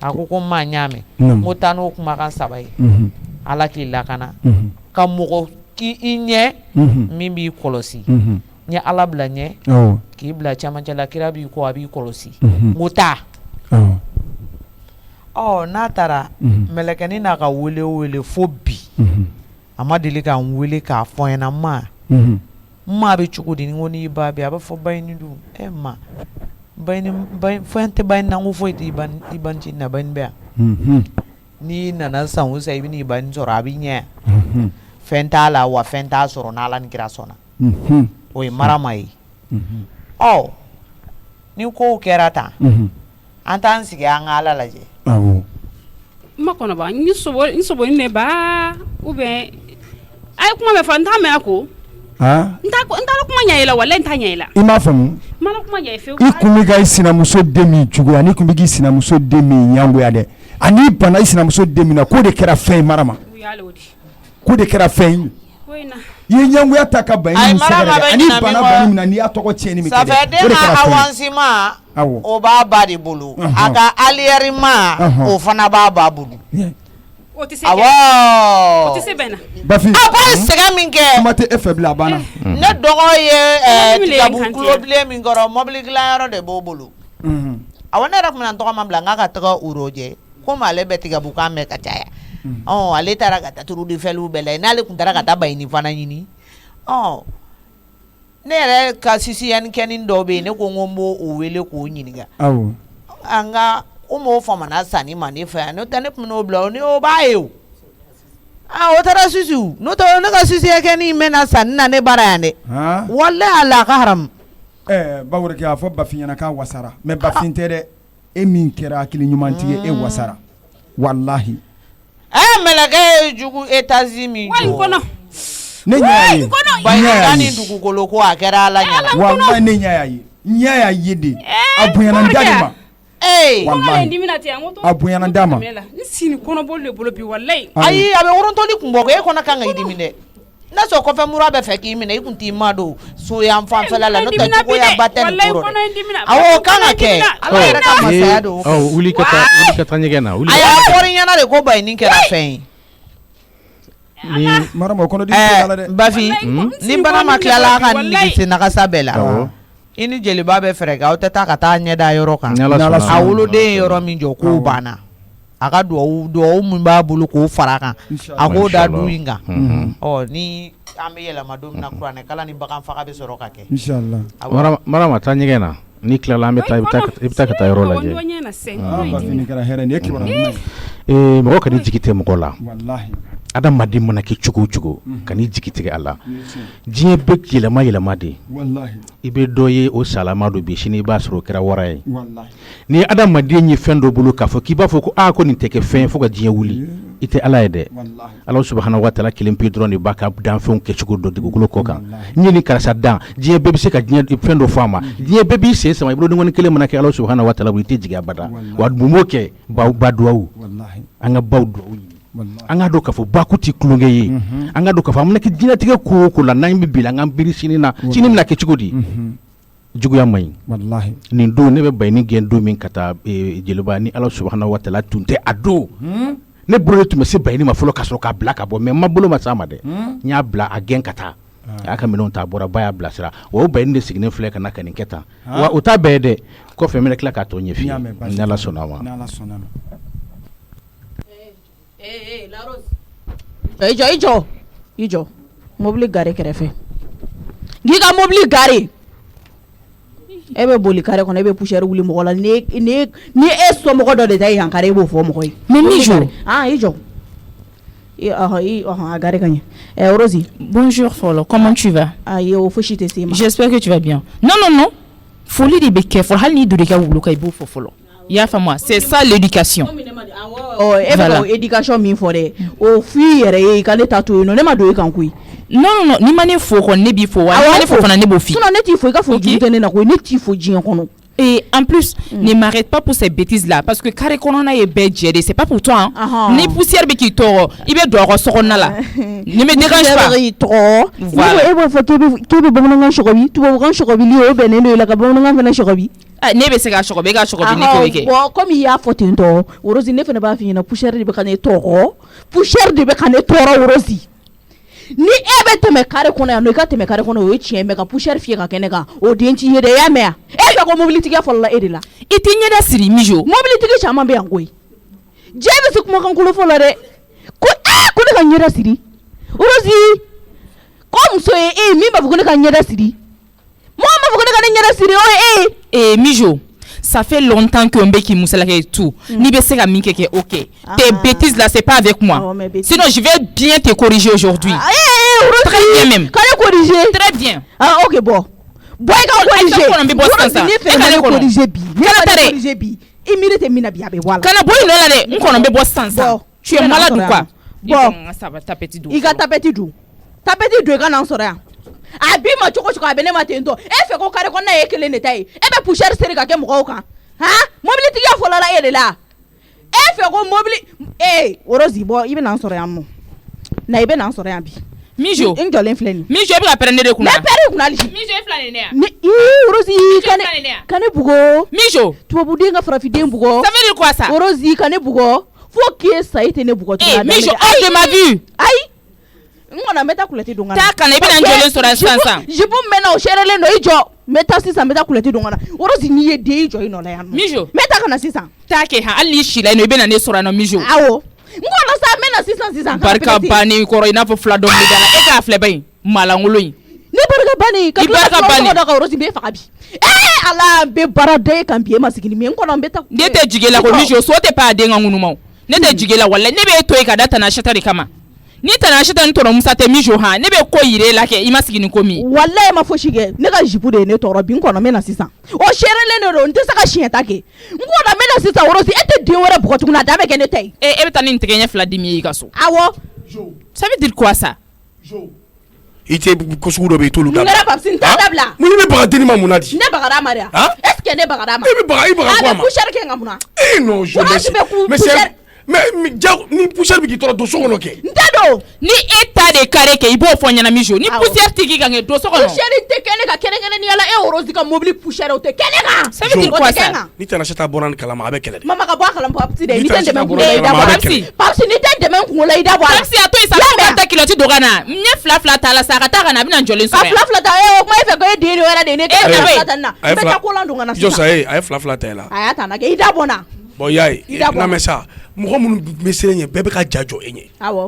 a ko maa ɲ'a mɛn n ko taa n'o kumakan saba ye Ala k'i lakana ka mɔgɔ k'i ɲɛ min b'i kɔlɔsi n ye Ala bila ɲɛ k'i bila camancɛ la kira b'i kɔ a b'i kɔlɔsi n ko taa n'a taara mɛlɛkɛnin n'a ka wele fo bi a ma deli ka n wele k'a fɔ n ɲɛna maa bɛ cogo di ni ko n'i ba bɛ a b'a fɔ Bayini dun ma Bayini fɛn tɛ Bayini na n ko foyi tɛ i banicinin na Bayini bɛ yan n'i nana san o san i bɛ n'i bani sɔrɔ a bɛ ɲɛ fɛn t'a la wa fɛn t'a sɔrɔ n'Ala ni kira sɔnna o ye Marama ye ni kow kɛra tan an t'an sigi an ka Ala lajɛ n ma kɔnɔba n sobo ne ba ou bien a ye kuma bɛ fɔ n t'a mɛn a ko n t'a kuma ɲɛ i la walahi n t'a ɲɛ i la i m'a faamu n ma kuma ɲɛ i fewu i kun bɛ ka i sinamuso den min juguya n'i kun bɛ k'i sinamuso den min ɲangoya dɛ ani bana i sinamuso den min na k'o de kɛra fɛn ye Marama k'o de kɛra fɛn ye i ye ɲangoya ta ka Bayini sɛgɛrɛ ani bana min na n'i y'a tɔgɔ tiɲɛni min kɛ dɛ o de kɛra fɛn ye o b'a ba de bolo a ka aliyɛrima o fana b'a ba bolo o tɛ se bɛn na Bafi a b'a sɛgɛn min kɛ kuma tɛ e fɛ bilen a banna ne dɔgɔ ye tigabu kulobilen min kɔrɔ mobili dilanyɔrɔ de b'o bolo awɔ ne yɛrɛ tun bɛna n tɔgɔ ma bila n k'a ka taga Urojɛ komi ale bɛ tigabukan mɛn ka caya ale taara ka taa turudifɛliw bɛɛ la n'ale tun taara ka taa Bayini fana ɲini ne yɛrɛ ka sisiyanikɛnin dɔw bɛ yen ne ko n ko n b'o wele k'o ɲininka an ka o m'o famana sanni ma ne fɛ yan n'o tɛ ne tun bɛn'o bila o b'a ye o taara sisiw n'o tɛ ne ka sisiyakɛnin mɛnna sanni na ne bara yan dɛ walahi Ala a ka haramu Baworika a fɔ Bafin ɲɛna k'a wasara mais Bafin tɛ dɛ e min kɛra hakili ɲumantigi e wasara walahi mɛlɛkɛ ye jugu étage min jɔ ne ɲɛ ye Bayini ni dugukolo ko a kɛra Ala ɲɛna walahi ne ɲɛ y'a ye de a bonyana da de ma a bonyana da ma n sini kɔnɔboli de bolo bi walahi ayi a bɛ worontoli kun bɔ ko e kɔnɔ kan ka i dimi dɛ n'a sɔrɔ kɔfɛ mura bɛ fɛ k'i minɛ i kun t'i ma don so yan fanfɛla la n'o tɛ cogoya ba tɛ nin kɔrɔ dɛ awɔ o kan ka kɛ Ala yɛrɛ ka masaya don wuli ka taa ɲɛgɛn na a y'a fɔri ɲɛna de ko Bayini kɛra fɛn ye Marama o kɔnɔ di la dɛ Bafi ni bana ma tilala a ka nigisi nagasa bɛɛ la i ni jeliba bɛ fɛrɛ kɛ aw tɛ taa ka taa ɲɛda yɔrɔ kan a woloden ye yɔrɔ min jɔ k'o banna a ka duwawu min b'a bolo k'o fara kan a k'o da du in kan ni an bɛ yɛlɛma don min na kuranɛ kalan ni bagan faga bɛ sɔrɔ ka kɛ inshallah Marama taa ɲɛgɛn na ni kilala an bɛ taa i bɛ taa ka taa yɔrɔ lajɛ mɔgɔ ka ni jigi tɛ mɔgɔ la adamaden mana kɛ cogo o cogo ka ni jigi tigɛ a la diɲɛ bɛ yɛlɛma de i bɛ dɔ ye o salama do bi sini i b'a sɔrɔ o kɛra wara ye ni adamaden ye fɛn dɔ bolo k'a fɔ k'i b'a fɔ ko ko nin tɛ kɛ fɛn fo ka diɲɛ wuli i tɛ ala ye dɛ ala subahana wa taala kelen pe dɔrɔn de b'a ka danfɛnw kɛcogo dɔ dugukolo kɔ kan n ye ni karisa dan diɲɛ bɛɛ bɛ se ka fɛn dɔ fɔ a ma diɲɛ bɛɛ b'i sen sama i bolo ni kelen mana kɛ ala subahana wa taala i tɛ jigin abada wa mun b'o kɛ ba duwawu an ka baw duwawu an ka dɔn k'a fɔ baku tɛ kulonkɛ ye an ka dɔn k'a fɔ an bɛna kɛ diɲɛlatigɛ ko o ko la n'an bɛ bila an ka biri sini na sini bɛna kɛ cogo di juguya man ɲi nin don ne bɛ bayini gɛn don min ka taa jeliba ni ala subahana wa taala tun tɛ a don ne bolo de tun bɛ se bayini ma fɔlɔ ka sɔrɔ k'a bila ka bɔ mais n ma bolo ma s'a ma dɛ n y'a bila a gɛn ka taa a y'a ka minɛnw ta a bɔra ba y'a bilasira o bayini de sigilen filɛ ka na ka nin kɛ tan wa o t'a bɛɛ ye dɛ kɔfɛ n bɛna tila k'a tɔ ɲɛf'i ye ni ala sɔnna ma. Ijo mobili gare kɛrɛfɛ ngi ka mobili gare e bɛ boli kare kɔnɔ e bɛ poussière wuli mɔgɔ la ni e somɔgɔ dɔ de ta yan kare e b'o fɔ mɔgɔ ye mais Mijo Ijo a gare ka ɲɛ Rosie bonjour Folo, comment tu vas? Yo fosi tɛ se ma j'espère que tu vas bien. Non foli de bɛ kɛ fɔlɔ hali n'i donna i ka wulu kan i b'o fɔ fɔlɔ i y'a faamu c'est ça l'éducation. E bɛ éducation min fɔ dɛ o f'i yɛrɛ ye i ka ne ta to yen nɔ ne ma don i kan koyi. Non ni ma ne fo kɔni ne b'i fo wa ni ma ne fo fana ne b'o f'i. Sinon ne t'i fo i ka fo jugu tɛ ne na koyi ne t'i fo diɲɛ kɔnɔ. Et en plus, ne m'arrête pas pour ces bêtises-là. Parce que carré qu'on a est c'est pas pour toi. Hein. Ni poussière qui tord, il va devoir se rendre là. Ne me dérange pas. Voilà. Ne bɛ se ka chocobi ka chocobi ni ko bon comme il y a faute ndo Rosie ne fana b'a f'i ɲɛna poussière de bɛ ka ne tɔɔrɔ poussière de bɛ ka ne tɔɔrɔ Rosie ni e bɛ tɛmɛ carré kɔnɔ yan nɔ i ka tɛmɛ carré kɔnɔ o ye tiɲɛ mais ka poussière fiyɛ ka kɛnɛ kan o den t'i ye dɛ i y'a mɛn yan e fɛ ko mobilitigi fɔlɔ la e de la i t'i ɲɛda siri Mijo mobilitigi caman bɛ yan koyi diɲɛ bɛ se kumakan kolo fɔlɔ dɛ ko ko ne ka ɲɛda siri Rosie ko muso ye min b'a fɔ ko ne ka ɲɛda siri mɔgɔ m'a fɔ ko ne ka ne ɲɛda siri o ye Mijo, ça fait longtemps que Mbeki Moussalake et tout. Ni bese ka minke ke ok. Tes bêtises là c'est pas avec moi. Sinon je vais bien te corriger aujourd'hui. Très bien même. Quand corriger. Très bien. Ok bon. Boy ka corriger. Kana corriger bi. Kana corriger bi. I mérite mina bi abe voilà. Kana boy no la de nkono be boss sans ça. Tu es malade ou quoi? Bon, ça va taper du. Il va taper du. Taper du kana en sora. Abi ma choko abene ma tento e fe ko kare ko na yekele ne tai e be poussière seri ka ke mo kan mobility ya fola la ele la e fe ko mobili Rosie bo ibe na soro yammo na ibe na soro yambi Mijo injolen fleni Mijo be ka prendre de kuna na pere kuna li Mijo e flani ne ni Rosie kane bugo Mijo to bu dinga frafi den bugo ça veut dire quoi ça Rosie kane bugo faut que ça ite ne bugo Mijo hors de ma vue ngona meta kuleti dungana ta kana ibe na njole so ransansa jibu mena o sherele no ijo meta sisa meta kuleti dungana Rosie ni ye de ijo ino la ya Mijo meta kana sisa ta ke ha ali shila no ibe na ne so rano Mijo awo ngona sa mena sisa barka bani koro ina fo fla dom dala e ka fle bay malangolo yi ni barka bani ka ka Rosie be fakabi ala be barade kan biye masigini me ngona mbeta ne te jigela ko Mijo so te pa de ngunu ma ne te jigela wala ne be to e ka data na shatari kama ni tana shita ntoro musa te Mijo ha ne be ko yire la ke imasigini komi wallahi ma foshige ne ka jipu de ne toro bi nkono mena sisan o sherele ne ro nte saka shieta ke ngona mena sisan Rosie ete de wora bukotu na da be ke ne tai e be tani ntegenya fla dimi yi kaso awo ça veut dire quoi ça ite ko sugu do be tolu da ngara papsin ta dabla mun be baga deni ma munadi ne bagara maria est ce que ne bagara ma e be baga quoi ma ku sherke ngamuna non je mais c'est mais ni poussière bi ki toro do so kono ke ndado ni état de carré ke ibo fo nyana Mijo ni poussière tiki ka nge do so kono poussière te kene ka kene ni ala Rosie ka mobile poussière o te kene ka ça veut dire quoi ça ni tana chata bonan kala ma abe kele mama ka bo kala mo papsi de ni tende men ko le da papsi ni tende men ko le da bo papsi ato isa ko ta kiloti dogana nye fla ta la sa ka ta kana bina njole so fla ta o ma fe ko e de ni wala de ne ta na be ta ko la ndunga na jo sa ay fla ta la aya ta na ke ida bona bon y'a ye n'a mɛ sa mɔgɔ minnu bɛ siran ɲɛ bɛɛ bɛ ka ja jɔ e ɲɛ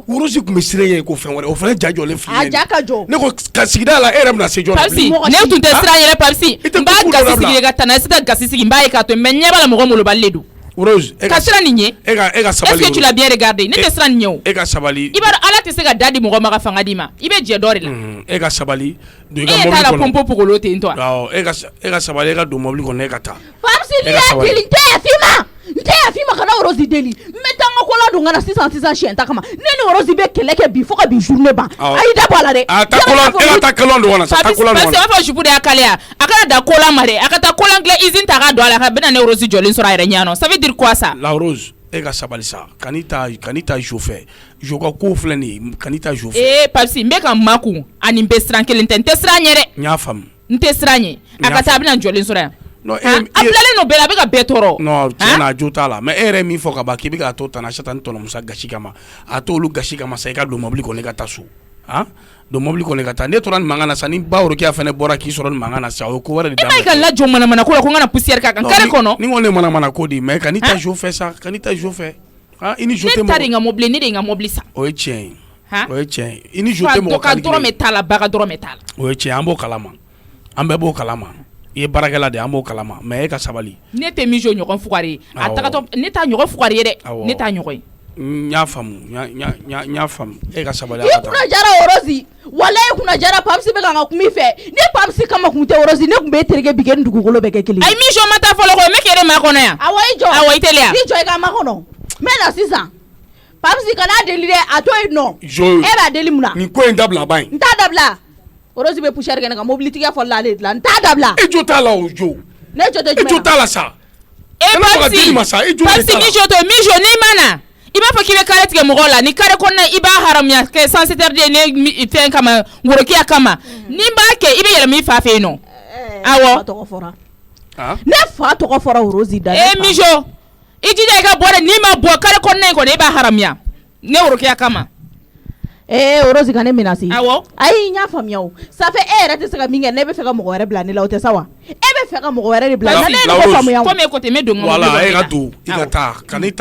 Worosi tun bɛ siran ɲɛ ko fɛn wɛrɛ o fana ja jɔlen filɛ a ja ka jɔ ne ko ka sigida la e yɛrɛ bɛna se jɔ Papsi ne tun tɛ siran yɛrɛ Papsi n b'a gasi sigi ka taa n'a ye sisan gasi sigi n b'a ye k'a to mais ɲɛ b'a la mɔgɔ molobalilen don Rose ka siran nin ɲɛ e ka sabali est-ce que tu l'as bien regardé ne tɛ siran nin ɲɛ o e ka sabali i b'a dɔn Ala tɛ se ka da di mɔgɔ ma ka fanga d'i ma i bɛ jɛ dɔ de la e ka sabali don i ka e mobili t'a la kɔnɔ pompo pogolo ten tɔ e ka sabali e ka don mobili kɔnɔ e ka taa Papsi ni y'a deli n tɛ yafi ma kana Worosi deli n bɛ taa n ka kola don ka na sisan siɲɛ ta kama ne ni Worosi bɛ kɛlɛ kɛ bi fo ka bi journée ban a y'i da bɔ a la dɛ e ka taa kolon don kana sa taa kolon don Papsi b'a fɔ jupe de y'a kaleya a kana da kola ma dɛ a ka taa kolan dilan usine ta k'a don a la ka bɛna ne Worosi jɔlen sɔrɔ a yɛrɛ ɲɛ nɔ ça veut dire quoi ça La Rose e ka sabali sa kan'i ta jo fɛ jo ka ko filɛ nin ye kan'i ta jo fɛ Papsi n bɛ ka n makun ani n bɛ siran kelen tɛ n tɛ siran ɲɛ dɛ n y'a faamu n tɛ siran ɲɛ a ka taa a bɛna jɔlen sɔrɔ yan non a bilalen don bɛɛ la a bɛ ka bɛɛ tɔɔrɔ non tiɲɛ na jo t'a la mais e yɛrɛ min fɔ ka ban k'i bɛ k'a to Tana Chata ni Tɔnɔmusa gasi kama a to olu gasi kama sa i ka don mobili kɔnɔ i ka taa so don mobili kɔnɔ i ka taa n'e tora nin mankan na sa ni ba Worokiya fana bɔra k'i sɔrɔ nin mankan na sa o ye ko wɛrɛ de daminɛ e ma ka lajɔ manamana ko la ko n kana poussière k'a kan carré kɔnɔ ni ko ne manamana ko di mais kan'i ta jo fɛ sa kan'i ta jo fɛ i ni jo tɛ ne ta de n ka mobili ne de ye n ka mobili san o ye tiɲɛ ye o ye tiɲɛ ye i ni jo tɛ mɔgɔ ka dɔrɔmɛ t'a la ba ka dɔrɔmɛ t'a la o ye tiɲɛ an b'o kalama an bɛɛ b'o kalama i ye baarakɛla de an b'o kalama mais e ka sabali ne tɛ min jo ɲɔgɔn fugari ye a tagatɔ ne t'a ɲɔgɔn fugari ye dɛ ne t'a ɲɔgɔn ye n y'a faamu n y'a faamu e ka sabali i kunna jara Worosi walayi kunna jara Papsi bɛ ka n ka kuma i fɛ ni Papsi kama kun tɛ Worosi ne tun bɛ e terikɛ bi kɛ ni dugukolo bɛ kɛ kelen ayi min jo ma taa fɔlɔ ko n bɛ k'e ma kɔnɔ yan awɔ i jɔ awɔ i teliya i jɔ i ka ma kɔnɔ n bɛ na sisan Papsi kana deli dɛ a to yen nɔ e b'a deli mun na nin ko in dabila ban n t'a dabila Worosi bɛ poussière kɛ ne ka mobili tigɛ fɔlɔ ale dilan n t'a dabila e jo t'a la o jo ne jo tɛ jumɛn e jo t'a la sa Papsi mi jo to mi jo n'i ma na i b'a fɔ k'i bɛ kare tigɛ mɔgɔw la ni kare kɔnɔna i b'a haramuya kɛ censitaire de ne fɛn kama Worokiya kama ni n b'a kɛ i bɛ yɛlɛma i fa fɛ yen nɔ awɔ ne fa tɔgɔ fɔra Worosi da mi jo i jija i ka bɔ dɛ n'i ma bɔ kare kɔnɔna in kɔnɔ i b'a haramuya ne Worokiya kama Worosi ka ne menacé awɔ ayi n y'a faamuya o ça fait e yɛrɛ tɛ se ka min kɛ ne bɛ fɛ ka mɔgɔ wɛrɛ bila ne la o tɛ sa wa e bɛ fɛ ka mɔgɔ wɛrɛ de bila ne ne ko faamuya comme e côté me don voilà e ka don i ka taa kan'i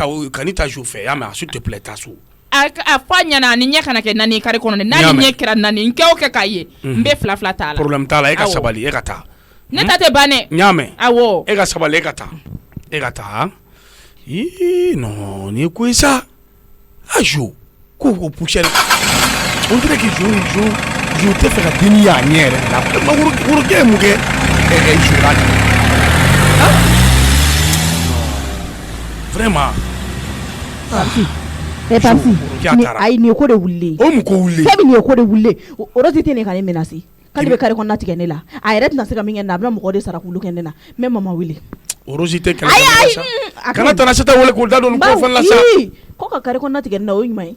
ta jo fɛ y'a mɛn s'il te plaît taa so a fɔ ɲɛna ni ɲɛ kana kɛ naani kare kɔnɔ dɛ n'a ni ɲɛ kɛra naani n kɛ o kɛ k'a ye n bɛ fila t'a la problème t'a la e ka sabali e ka taa ne ta tɛ ban dɛ n y'a mɛn awɔ e ka sabali e ka taa non ni ye ko ye sa a jo ko poussière on dirait que je tɛ fɛ ka denni y'a ɲɛ yɛrɛ de la Worokiya ye mun kɛ jo la vraiment Papsi ayi nin ye ko de wulilen o mun ko wulilen fɛn min nin ye ko de wulilen Worosi tɛ ne ka ne menacé k'ale bɛ kare kɔnɔna tigɛ ne la a yɛrɛ tɛna se ka min kɛ na a bɛna mɔgɔ de sara k'olu kɛ ne na n bɛ mama wele Worosi tɛ kɛlɛ sa kana Tana Chata wele k'o da don ko fɛn la sa ko ka kare kɔnɔna tigɛ ne na o ye ɲuman ye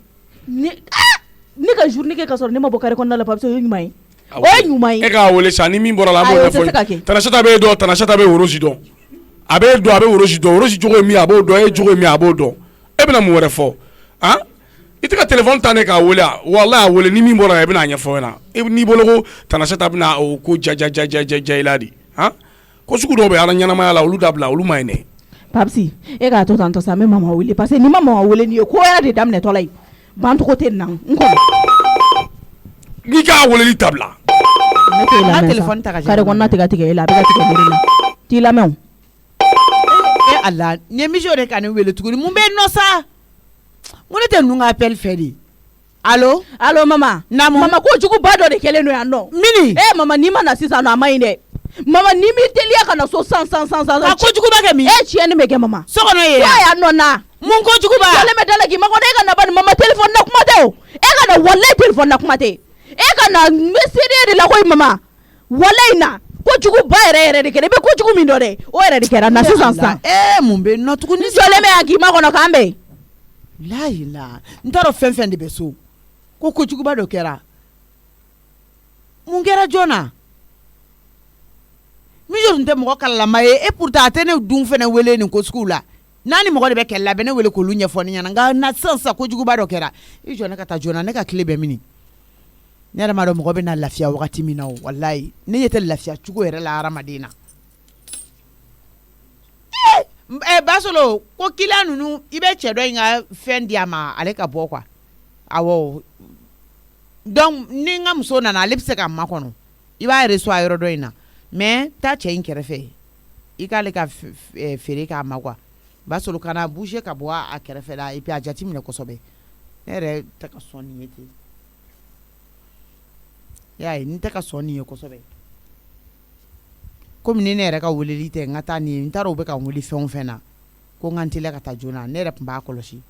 ne ka journée kɛ ka sɔrɔ ne ma bɔ kare kɔnɔna la Papsi o ye ɲuman ye o ye ɲuman ye e k'a wele sa ni min bɔra la an b'o ɲɛfɔ Tana Chata b'e dɔn Tana Chata bɛ Worosi dɔn a b'e dɔn a bɛ Worosi dɔn Worosi jogo ye min a b'o dɔn e jogo ye min a b'o dɔn e bɛna mun wɛrɛ fɔ i tɛ ka téléphone ta ne k'a wele walayi a wele ni min bɔra la i bɛna ɲɛfɔ ɲɛna n'i bolo ko Tana Chata bɛna o ko ja i la de ko sugu dɔw bɛ ala ɲɛnamaya la olu dabila olu ma ɲi dɛ Papsi e k'a to tan tɔ sa n bɛ mama wele parce que n'i ma mama wele nin ye ko wɛrɛ de daminɛtɔ la ye bancogo tɛ nin na n kɔnɔ n'i k'a weleli dabila ne t'e lamɛn sa kare kɔnɔna tɛ ka tigɛ e la a bɛ ka tigɛ ne la t'i lamɛn o Ala nin ye misi o de ka ne wele tuguni mun bɛ yen nɔ sa mun ne tɛ ninnu ka appel fɛ de allo mama mama ko juguba dɔ de kɛlen don yan nɔ mini mama n'i ma na sisan nɔ a ma ɲi dɛ mama n'i m'i teliya ka na so san ka kojuguba kɛ min tiɲɛni bɛ kɛ mama so kɔnɔ ye yan nɔ na mun kojuguba jɔlen bɛ da la k'i ma kɔnɔ e ka na bani mama téléphone na kuma tɛ o e ka na walayi téléphone na kuma tɛ e ka na n bɛ seede de la koyi mama walayi na kojuguba yɛrɛ de kɛra i bɛ kojugu min dɔn dɛ o yɛrɛ de kɛra na sisan san mun bɛ nɔ tuguni jɔlen bɛ yan k'i ma kɔnɔ k'an bɛn layila n t'a dɔn fɛn de bɛ so ko kojuguba dɔ kɛra mun kɛra joona Mijo tun tɛ mɔgɔ kalalama ye et pourtant a tɛ ne dun fɛnɛ wele nin ko sugu la n'a ni mɔgɔ de bɛ kɛlɛ la bɛ ne wele k'olu ɲɛfɔ ne ɲɛna nka na sisan kojuguba dɔ kɛra i jɔ ne ka taa joona ne ka tile bɛ mini ne yɛrɛ m'a dɔn mɔgɔ bɛ na lafiya wagati min na o walayi ne ɲɛ tɛ lafiya cogo yɛrɛ la hadamaden na Basolo ko kila nunu ibe chedo nga fen dia ma ale ka bo kwa awo donc ni nga muso na lipse ka makono iba reso ayro do ina mais ta che inkerefe ikale ka fere ka makwa basolo kana bouger ka bo a kerefe la et puis a jati mine kosobe ere ta ka soni yete ya ni ta ka soni kosobe comme ni nere ka wulili te ngata ni ntaro be ka wuli fena ko ngantile ka tajuna nere pamba koloshi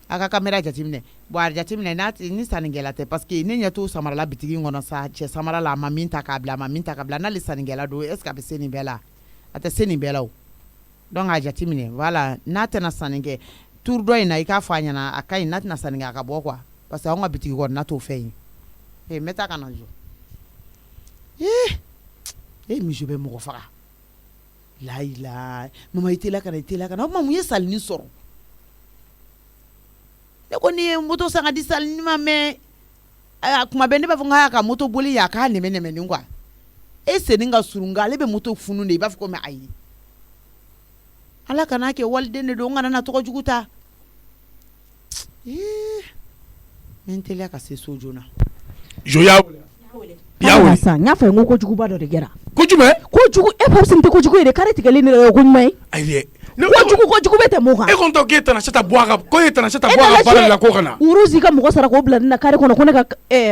aka kamera jatimne boar jatimne nati ni saningela te parce que ni nyato samara la bitigi ngona sa che samara la maminta kabla na li saningela do est ce que be seni bela ata seni bela o donc a jatimne voilà nata na saninge tour do ina ika fanya na akai nata na saninga ka bokwa parce que on a bitigi ngona to feyi e meta kana jo mi je be mo faga la ila mama itela kana mama ye sal ni soro ne ko ni moto sanga di sal ni mame kuma be ne ba funga ka moto boli ya ka ne mene ngwa e se ninga surunga le be moto funu ne ba fuko me ayi ala kana ke walde ne do ngana na to juguta mentele ka se sojona joya yawo sa nya fa ngo ko jugu ba do de gera ko jume ko jugu e pa sim te ko jugu e de kare ti gele ni ko nyai aye ko jugu bete mo ga e kon to geta na seta boaga ko eta na seta boaga para la ko kana uruzi ka mo ko sara ko bla na kare kono ka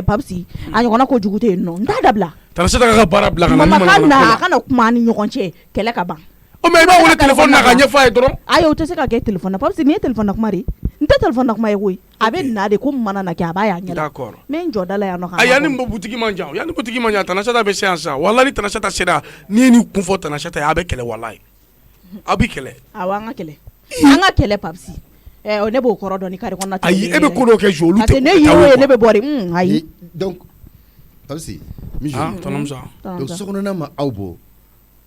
papsi anyo kona ko jugu te no nda dabla tana seta ka bara bla kana kuma ni nyokonche kele ka ban o me ba wala telephone na ka nyefa e doron ayo te se ka ke telephone papsi ni telephone na kumari nta telephone na kuma e koy abe na de ko mana na ke abaya nyala d'accord men jodala ya no ka ayani mbo butiki manja yani butiki manja tana seta be séance wallahi tana seta sera ni kunfo tana seta ya be kele wallahi abi kele awanga kele anga kele papsi o ne bo koro do ni kare konna ayi ebe ko do ke jolu te ne yo ne be bori ayi donc papsi mi jo tonam sa donc sokono na ma awbo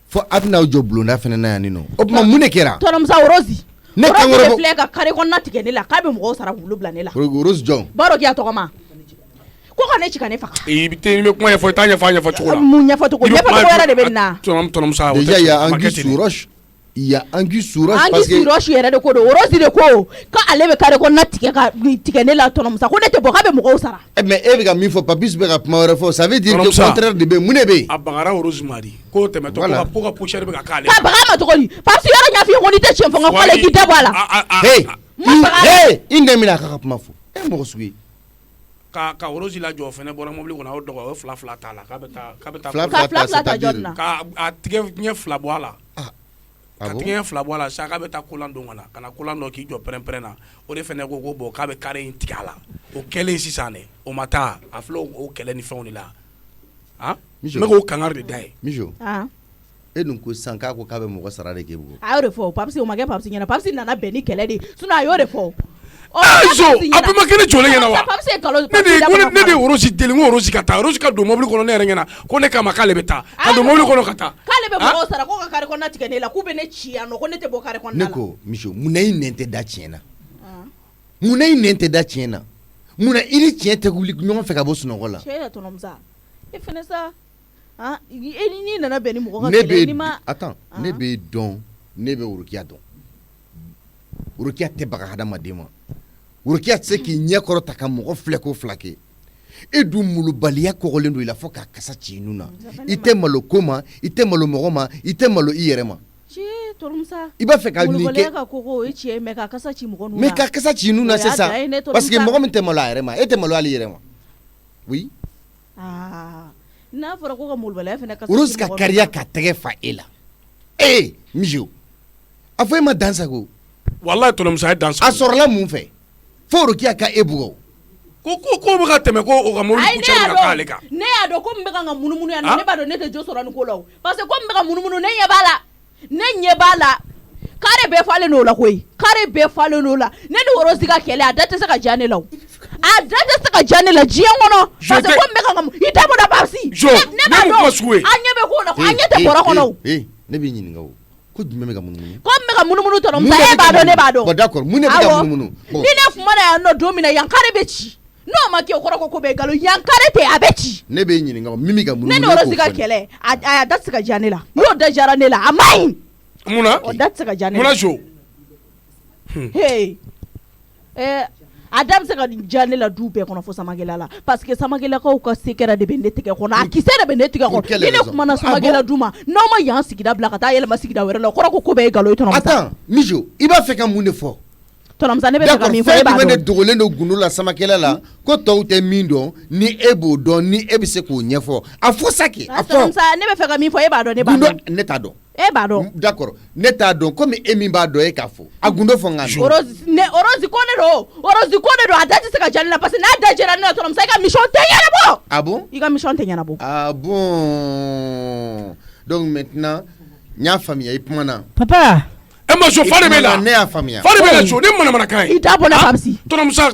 fo abna joblo na fene na yani no o ma mune kera tonam sa rozi ne kan woro fle ka kare konna tike ne la ka be mo sara wulu bla ne la rose john baro ki atokoma ko kana chika ne faka e bite me kuma ya fo tanya fanya fo chukula mu nya fo to ko ne fa ko era de benna tonam sa déjà ya angi suroche il y a angi suroche parce que angi suroche yere de ko do rozi de ko ka alebe kare konna tike ne la tonam sa ko ne te bo ka be mo sara mais e ga mi fo papis be ga pama fo ça veut dire que contraire de be mune be abagara rose mari ko te me to ko pocher be ga kale ka baga ma to ko ni parce que yoro nya fi ko ni te chefo nga kale ki dabala hey inde mina ka pama fo e mo suwi ka rose la jo fene bora mobli ko na o dogo fla tala ka beta fla jonna ka atige nye fla boala ka tige fla boala sa ka beta kolando ngana kana kolando ki jo prempre na o de fene ko bo ka be kare intigala o kele sisane o mata aflo o kele ni fon la me ko kangar de dai mijo e nun ko sanka ko ka be mo sara de kebu ayo fo papsi o mage papsi nyana papsi nana beni kele de suna ayo de fo azo ape makene jole nyana wa ne de orosi deli ngo orosi kata orosi ka do mobile kono ne nyana ko ne kama kale beta ka do mobile kono kata kale be mo sara ko ka kare konna tike ne la ku be ne chia no ko ne te bo kare konna ne ko mijo munai nente da chiena munai nente da chiena muna ili chiete ku nyon fe ka bo suno gola che to nomza e fenesa ni nana beni mo ka kele ni ma attends ne be don ne be urukia don urukia te baga hada madema urukia tse ki nyekoro taka mo fleko flake e du mulu baliya ko golendo ila foka kasa chinuna ite malo koma ite malo mogoma ite malo iyerema che torumsa iba fe ka nike ka ko e che me ka kasa chi mo nuna me ka kasa chinuna c'est ça parce que mogom te malo iyerema ete malo ali iyerema oui na fara ko ka mulu baliya fe na kasa urus ka kariya ka tege fa ela mijo afoy ma dansa ko wallahi tolom sa dansa asorla mun fe foro ki aka ebugo ko be ka teme ko o ka molu ku changa kale ka ne ya do ko mbe ka munumunu ya ne ba do ne te jo soro ni ko law parce que ko mbe ka munumunu ne nye bala kare be fale no la koy kare be fale no la ne ni woro siga kele adate saka jane law adate saka jane la jiye ngono parce que ko mbe ka ita mo da babsi ne ba do anye be ko na ko anye te boro kono ne bi nyini ngawo ko jume ka munumunu ko me ka munumunu to no ne ba do bon d'accord mune be ka munumunu ni ne fumana ya no domina yankare be chi no ma ke okoro ko be galo yankare te abechi ne be nyini ngawo mimi ka munumunu ne no rosika kele a da sika janela no da jaranela amai Muna? O date se ka diya ne Muna jo. Hey. Adam se ka diya ne la du bɛɛ kɔnɔ fo Samakela la parce que Samakelakaw ka se kɛra de bɛ ne tigɛ kɔnɔ a kisɛ de bɛ ne tigɛ kɔnɔ ni ne kumana Samakela du ma n'aw ma yan sigida bila ka taa yɛlɛma sigida wɛrɛ la o kɔrɔ ko bɛɛ ye nkalon ye tɔnɔmusa. Attends Mijo i b'a fɛ ka mun de fɔ? Tɔnɔmusa ne bɛ fɛ ka min fɔ e b'a dɔn. D'accord fɛn jumɛn de dogolen don gundo la Samakela la ko tɔw tɛ min dɔn ni e b'o dɔn ni e bɛ se k'o ɲɛfɔ a fɔ saki a fɔ. Tɔnɔmusa ne bɛ fɛ ka min fɔ e b'a dɔn ne b'a dɔn. Ne t'a dɔn. E b'a dɔn. D'accord ne t'a dɔn komi e min b'a dɔn e k'a fɔ a gundo fɔ n ka mɛn. Orozi ko ne don a da tɛ se ka diya ne la parce que n'a da jɛra ne la tɔnɔmusa i ka mission tɛ ɲɛnabɔ. Ah bon? I ka mission tɛ ɲɛnabɔ. Ah bon donc maintenant n y'a faamuya i kumana. Papa. E ma so fa de bɛ la. Ne y'a faamuya. Fa de bɛ la so ni manamanakan ye. I da bɔ ne Papsi. Tɔnɔmusa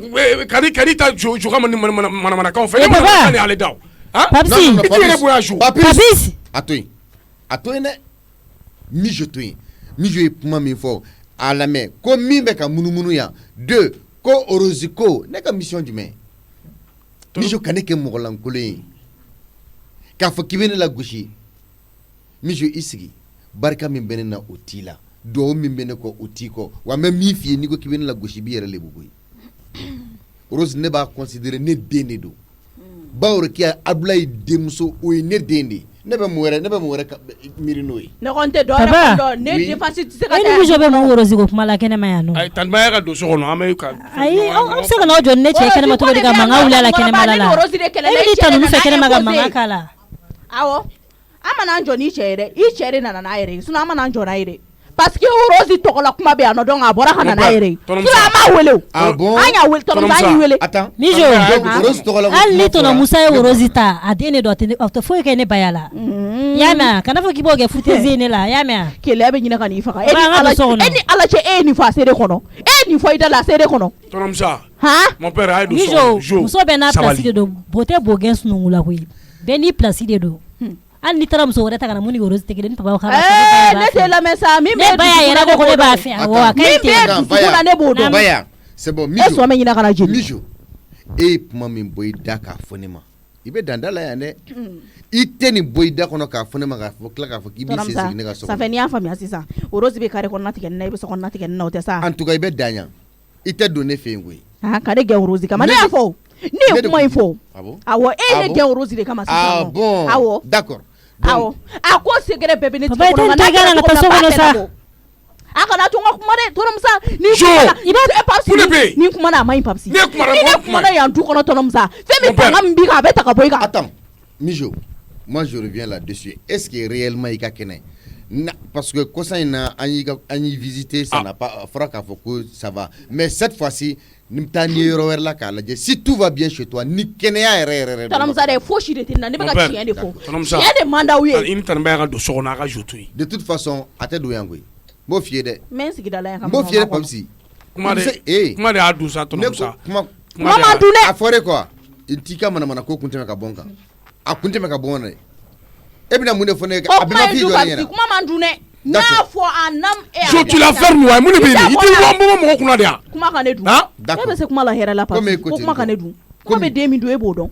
kadi ta jo ka manamanakan fɛ. E papa. Ni ale da. Papsi. I tɛ yɛrɛ bonya so. Papsi. A to yen dɛ Mijo to yen Mijo ye kuma min fɔ a lamɛn ko min bɛ ka munumunu yan 2 ko Orozi ko ne ka mission jumɛn Mijo ka ne kɛ mɔgɔlankolon ye k'a fɔ k'i bɛ ne lagosi Mijo i sigi barika min bɛ ne na o t'i la duwawu min bɛ ne kɔ o t'i kɔ wa n bɛ min f'i ye n'i ko k'i bɛ ne lagosi i b'i yɛrɛ lebu koyi Orozi ne b'a considérer ne den de don Baworokiya Abdulayi denmuso o ye ne den de ye ne bɛ mun wɛrɛ miiri n'o ye. Ne kɔni tɛ dɔwɛrɛ fɔ dɔn ne défense tɛ se ka. E ni Mijo bɛ mun Orozi ko kuma la kɛnɛma yan nɔ. Ayi tantimaya ka don so kɔnɔ an bɛ ka. Ayi an bɛ se ka n'aw jɔ ni ne cɛ kɛnɛma cogo di ka mankan wuli a la kɛnɛma la la. E b'i ta ninnu fɛ kɛnɛma ka mankan k'a la. Awɔ an mana an jɔ n'i cɛ ye dɛ i cɛ de nana n'a yɛrɛ ye sinon an mana an jɔ n'a ye dɛ parce que Orozi tɔgɔla kuma bɛ yan nɔ donc a bɔra ka na n'a yɛrɛ ye sinon an m'a wele o. Ah bon? An y'a wele tɔnɔmusa an y'i wele. Mijo hali ni tɔnɔmusa ye Orozi ta a den de don a tɛ foyi kɛ ne ba ya la. Y'a mɛn kana fɔ k'i b'o kɛ foutaise ne la y'a mɛn. Keleya bɛ ɲini ka n'i faga e ni Ala cɛ e ye nin fɔ a seere kɔnɔ e ye nin fɔ i da la a seere kɔnɔ. Tɔnɔmusa. Mon père a ye don so kɔnɔ. Mijo muso bɛɛ n'a place de don bo tɛ bo gɛn sunungu la koyi bɛɛ n'i place de don. Hali n'i taara muso wɛrɛ ta ka na mun ni Orozi tɛ kelen ni papa ka ne tɛ lamɛn sa min bɛ ne ba y'a yɛrɛ ko ne b'a fɛ awɔ a ka ɲi ten. min bɛ dusukun na ne b'o dɔn. Baya c'est bon Mijo. E sɔn bɛ ɲina ka na jeli. Mijo e ye kuma min bɔ i da k'a fɔ ne ma i bɛ dan da la yan dɛ i tɛ nin bɔ i da kɔnɔ k'a fɔ ne ma k'a fɔ tila k'a fɔ k'i b'i sen sigi ne ka so kɔnɔ. Safɛ n'i y'a faamuya sisan Orozi bɛ carré kɔnɔna tigɛ nin na i bɛ sokɔnɔna tigɛ nin na o tɛ sa. En tout cas i bɛ dan yan i tɛ don ne fɛ yen koyi. Ka ne gɛn Orozi kama ne y'a fɔ ne ye kuma in fɔ awɔ e ye ne gɛn Orozi de kama sisan. Ah bon awɔ d'accord. Awɔ a ko secret bɛɛ bɛ ne tigɛ kɔnɔ n'a kɛra ka taa so kɔnɔ sa. A kana to n ka kuma dɛ tɔnɔmusa ni Papsi ni kuma na a ma ɲi Papsi ni ne kuma na yan du kɔnɔ tɔnɔmusa fɛn min fanga min b'i kan a bɛ ta ka bɔ i kan. Attends Mijo moi je reviens là-dessus est-ce que réellement i ka kɛnɛ parce que kosa in na an y'i visiter ça n'a pas fɔra k'a fɔ ko ça va mais cette fois-ci ni bɛ taa n'i ye yɔrɔ wɛrɛ la k'a lajɛ si tout va bien chez toi ni kɛnɛya yɛrɛ tɔnɔmusa dɛ fosi de tɛ na ne bɛ ka tiɲɛ de fɔ tiɲɛ de man d'aw ye. I ni tantimaya ka don so kɔnɔ a ka jo to yen. de toute façon a tɛ don yan koyi n b'o f'i ye dɛ. n bɛ n sigida la yan ka n b'o f'i ye dɛ Papsi. kuma de y'a dun sa tɔnɔmusa. kuma ma dun dɛ. a fɔra quoi i t'i ka manamana ko kun tɛmɛ ka bɔ n kan a kun tɛmɛ ka bɔ n na dɛ e bɛna mun de fɔ ne ye a bɛɛ ma f'i jɔ ne ɲɛna. kuma man dun dɛ. N'a fɔ a nam e so tu la ferme wa mun de bɛ yen i tɛ wɔn bɔ mɔgɔ kunna de yan. kuma kan ne dun e bɛ se kuma la hɛrɛ la Papsi ko kuma kan ne dun ko bɛ den min dun e b'o dɔn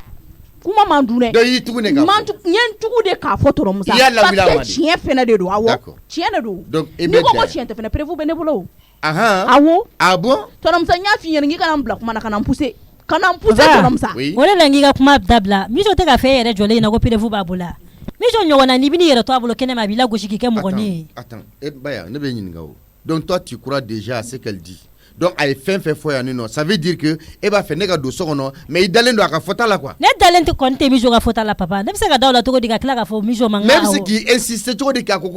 kuma man dun dɛ. dɔ y'i tugu ne kan fɔ n ye n tugu de k'a fɔ tɔnɔmusa parce que tiɲɛ fɛnɛ de don awɔ tiɲɛ de don n'i ko ko tiɲɛ tɛ fɛnɛ prévu bɛ ne bolo o. awɔ ah bon tɔnɔmusa n y'a f'i ɲɛna k'i kana n bila kuma na ka na n pousser tɔnɔmusa. o de la n k'i ka kuma dabila Mijo tɛ ka fɛn yɛrɛ jɔlen ɲɛna ko prévu b'a bolo la. Mijo ɲɔgɔnna n'i bɛ n'i yɛrɛ to a bolo kɛnɛma a b'i lagosi k'i kɛ mɔgɔnin ye. Attends Baya ne bɛ ɲininka o donc toi tu crois déjà à ce qu'elle dit donc a ye fɛn fɛn fɔ yan nɔ ça veut dire que e b'a fɛ ne ka don so kɔnɔ mais i dalen don a ka fɔta la quoi. ne dalen kɔni tɛ Mijo ka fɔta la papa ne bɛ se ka da o la cogo di ka tila k'a fɔ Mijo man kan. même si k'i insister cogo di k'a ko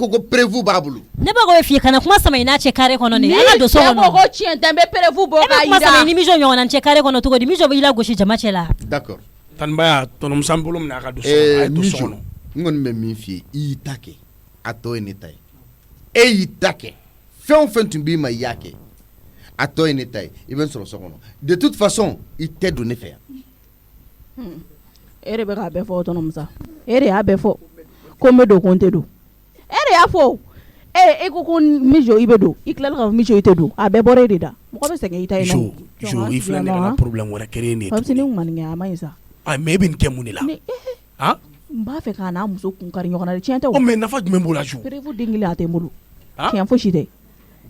ko prévu b'a bolo. ne b'a ko f'i ye kana kuma sama i n'a cɛ carré kɔnɔ de an ka don so kɔnɔ. ni cɛ ko ko tiɲɛ tɛ n bɛ prévu bɔ k'a yira. e bɛ kuma sama i ni Mijo ɲɔgɔnna cɛ carré kɔnɔ cogo di Mijo b'i lagosi jama cɛ la. d'accord tantimaya tɔnɔmusa n bolo minɛ a ka don so kɔnɔ a ye don so kɔnɔ. n kɔni bɛ min f'i ye i y'i ta kɛ a tɔ ye ne ta ye e y'i ta kɛ fɛn o fɛn tun b'i ma i y'a kɛ a tɔ ye ne ta ye i bɛ n sɔrɔ so kɔnɔ de toute façon i tɛ don ne fɛ yan. e de bɛ k'a bɛɛ fɔ tɔnɔmusa e de y'a bɛɛ fɔ ko n bɛ don ko n tɛ don e de y'a fɔ e ko ko Mijo i bɛ don i tilala ka fɔ Mijo i tɛ don a bɛɛ bɔra e de da mɔgɔ bɛ sɛgɛn i ta ye nɔ. jo i filɛ ne ka problème wɛrɛ kɛra ne ye. Papsi ne kun ma nin kɛ a ma ɲi sa. mais e bɛ nin kɛ mun de la. n b'a fɛ k'a n'a muso kun kari ɲɔgɔn na de tiɲɛ tɛ o. mais nafa jumɛn b'o la jo. prévu den kelen a tɛ n bolo. tiɲɛ fosi tɛ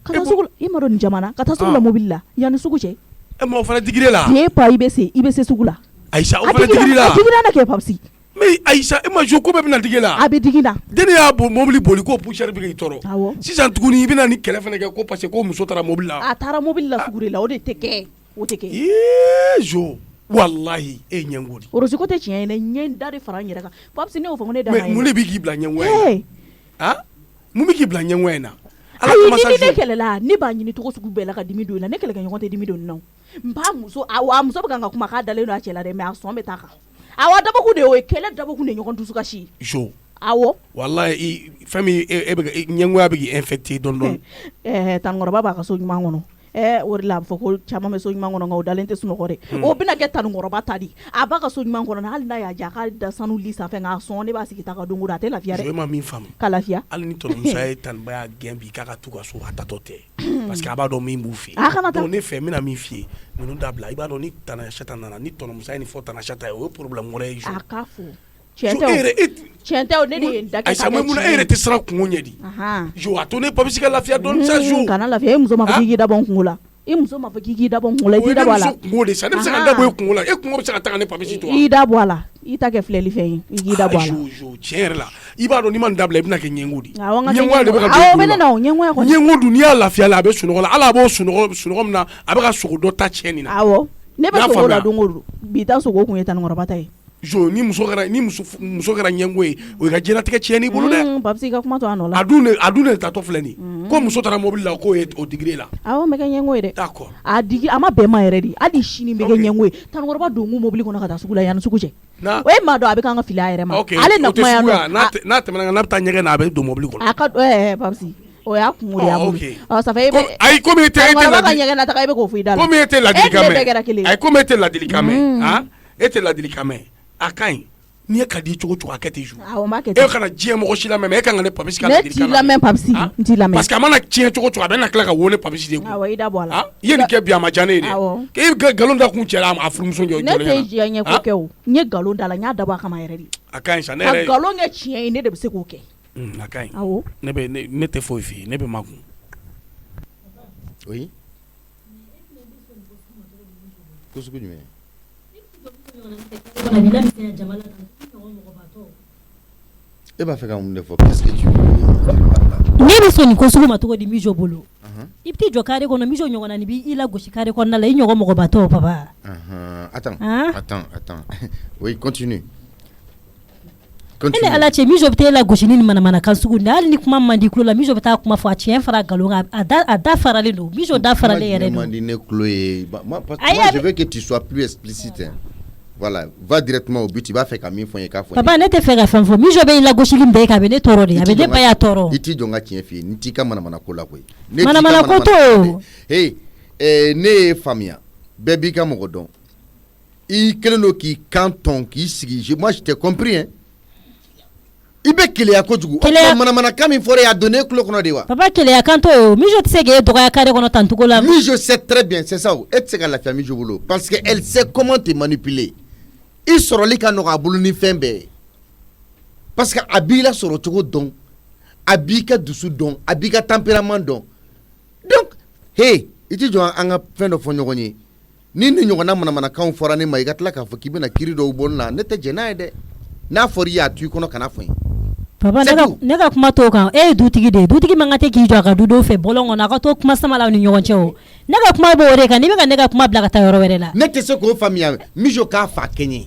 ka taa sugu la i ma dɔn nin jamana ka taa sugu la mobili la yanni sugu cɛ e ma o fana digire la t'e pa i bɛ se sugu la Aïcha o fana digire la a digira ne kɛ papsi mais Aïcha e ma jo ko bɛɛ bɛna digi la a bɛ digi na deni y'a mobili boli ko poussière bɛ k'i tɔɔrɔ sisan tuguni i bɛna ni kɛlɛ fana kɛ ko parce que ko muso taara mobili la a taara mobili la sugu de la o de tɛ kɛ o tɛ kɛ jo wallahi e ɲɛngo di orosi ko tɛ tiɲɛ ye dɛ ɲɛ da de fara n yɛrɛ kan papsi ne y'o fɔ ko ne da mais mun de bɛ k'i bila ɲɛngoya in na mun bɛ k'i bila ɲɛngoya in na ayi ni ne kɛlɛla ne b'a ɲini cogo sugu bɛɛ la ka dimi don la ne kɛlɛ kɛ ɲɔgɔn tɛ dimi don na n b'a muso a muso bɛ kan ka kuma k'a dalen don a cɛ la dɛ mais a sɔn bɛ taa kan awa dabɔkun de o ye kɛlɛ dabɔkun de ɲɔgɔn dusu kasi jo awɔ wallahi fɛn min e bɛ ɲɛngoya bɛ k'i infecté dɔɔni tanikɔrɔba b'a ka so ɲuman kɔnɔ o de la a bɛ fɔ ko caman bɛ so ɲuman kɔnɔ nka o dalen tɛ sunɔgɔ dɛ o bɛna kɛ tanikɔrɔba ta di a b'a ka so ɲuman kɔnɔ hali n'a y'a ja a ka da sanu li sanfɛ nka a sɔn ne b'a sigi ta ka don o don a tɛ lafiya dɛ e ma min faamu ka lafiya hali ni tɔnɔmuso ye taniba y'a gɛn bi k'a ka to ka so a tatɔ tɛ parce que a b'a dɔn min b'u fɛ donc ne fɛ n bɛna min f'i ye ninnu dabila i b'a dɔn ni Tanasata nana ni tɔnɔmuso ye nin fɔ Tanasata ye o ye problème wɛrɛ ye a k'a fɔ tiɲɛ tɛ o ne de ye n da kɛ Aïcha mun e yɛrɛ tɛ siran kungo ɲɛ di jo a to ne papisi ka lafiya dɔɔni sa jo kana lafiya e muso ma fɔ k'i dabɔ n kungo la i muso ma fɔ k'i dabɔ n kungo la i t'i dabɔ a la o ye ne muso kungo de sa ne bɛ se ka dabɔ e kungo la e kungo bɛ se ka taga ne papisi to wa i dabɔ a la i ta kɛ filɛli fɛn ye i k'i dabɔ a la jo tiɲɛ yɛrɛ la i b'a dɔn n'i ma nin dabila i bɛna kɛ ɲɛngo de ɲɛngoya de bɛ ka awɔ bɛ ne na o ɲɛngoya kɔni ɲɛngo dun n'i y'a lafiya la a bɛ sunɔgɔ la hali a b'o sunɔgɔ min na a bɛ ka sogo dɔ ta tiɲɛ nin na awɔ ne bɛ sogo la don o don bi ta sogo kun ye tanikɔrɔba ta ye jo ni muso kɛra ɲɛngo ye o ye ka diɲɛlatigɛ tiɲɛ n'i bolo dɛ papisi ka kuma to a nɔ la a dun de tatɔ filɛ nin ko muso taara mobili la k'o ye o digire la awɔ n bɛ kɛ ɲɛngo ye dɛ d'accord a digi a ma bɛn ma yɛrɛ de hali sini n bɛ kɛ ɲɛngo ye tanikɔrɔba don n mobili kɔnɔ ka taa sugu la yanni sugu cɛ o ye maa dɔn a bɛ k'an ka fili a yɛrɛ ma ale na kuma yan nɔ n'a tɛmɛna n'a bɛ taa ɲɛgɛn na a bɛ don mobili kɔnɔ a ka papisi o y'a kungo de y'a bolo safa e bɛ ayi komi e tɛ ɲɛgɛn na taga e bɛ k'o fɔ i da la komi e tɛ ladilikan mɛn bɛɛ kɛra kelen ayi komi e tɛ ladilikan mɛn e tɛ ladilikan mɛn a ka ɲi n'i ye ka di cogo cogo a kɛ ten jo e kana diɲɛ mɔgɔ si lamɛn mais e kan ka ne papisi ka ladilikan lamɛn ne t'i lamɛn papisi n t'i lamɛn parce que a mana tiɲɛ cogo cogo a bɛna tila ka wo ne papisi de kun awɔ i da bɔ a la i ye nin kɛ bi a ma diya ne ye dɛ k'e bɛ nkalon da kun cɛ la a furumuso jɔ ne tɛ diɲɛ ɲɛko kɛ o n ye nkalon da la n y'a dabɔ a kama yɛrɛ de a ka ɲi sa ne ka yɛrɛ nkalon kɛ tiɲɛ ye ne de bɛ se k'o kɛ a ka ɲi awɔ ne tɛ foyi f'i ye ne bɛ makun oui ko sugu jumɛn e b'a fɛ ka mun de fɔ qu'est-ce que tu veux ne bɛ sɔn nin ko sugu ma cogo di mijo bolo i bɛ t'i jɔ carré kɔnɔ mijo ɲɔgɔnna ni b'i lagosi carré kɔnɔna la i ɲɔgɔn mɔgɔbatɔ papa attends oui continue e ni ala cɛ mijo bɛ taa lagosi ni manamana kan sugu ni hali ni kuma man di tulo la mijo bɛ taa kuma fɔ a tiɲɛ fara nkalon kan a da faralen don mijo da faralen yɛrɛ don man di ne tulo ye moi je veux que tu sois plus explicite voilà va directement au but i b'a fɛ ka min fɔ n ye k'a fɔ papa ne tɛ fɛ ka fɛn fɔ mijo bɛ lagosili min bɛ kɛ a bɛ ne tɔɔrɔ de a bɛ ne ba y'a tɔɔrɔ i t'i jɔ n ka tiɲɛ f'i ye ni t'i ka manamana ko la koyi manamana ko to ne ye faamuya bɛɛ b'i ka mɔgɔ dɔn i kɛlen don k'i kan tɔn k'i sigi moi je t'ai compris hein i bɛ keleya kojugu manamana kan min fɔra y'a don ne tulo kɔnɔ de wa papa keleya kan to ye mijo tɛ se k'e dɔgɔya carré kɔnɔ tan cogo la mijo sait très bien c'est ça e tɛ se ka lafiya mijo bolo parce que elle sait comment te manipuler i sɔrɔli ka nɔgɔ a bolo ni fɛn bɛɛ ye parce que a b'i la sɔrɔ cogo dɔn a b'i ka dusu dɔn a b'i ka tempérament dɔn donc i ti jɔ an ka fɛn dɔ fɔ ɲɔgɔn ye ni nin ɲɔgɔnna manamanakanw fɔra ne ma i ka tila k'a fɔ k'i bɛna kiiri dɔw bɔ na ne tɛ jɛn n'a ye dɛ n'a fɔra i y'a to i kɔnɔ kana fɔ n ye papa ne ka kuma t'o kan e ye dutigi de ye dutigi man ka tɛ k'i jɔ a ka dudenw fɛ bɔlɔn kɔnɔ a ka to kuma sama la ni ɲɔgɔn cɛ o ne ka kuma b'o de kan n'i bɛ ka ne ka kuma bila ka taa yɔrɔ wɛrɛ la ne tɛ se k'o faamuya mijo k'a fa kɛɲɛ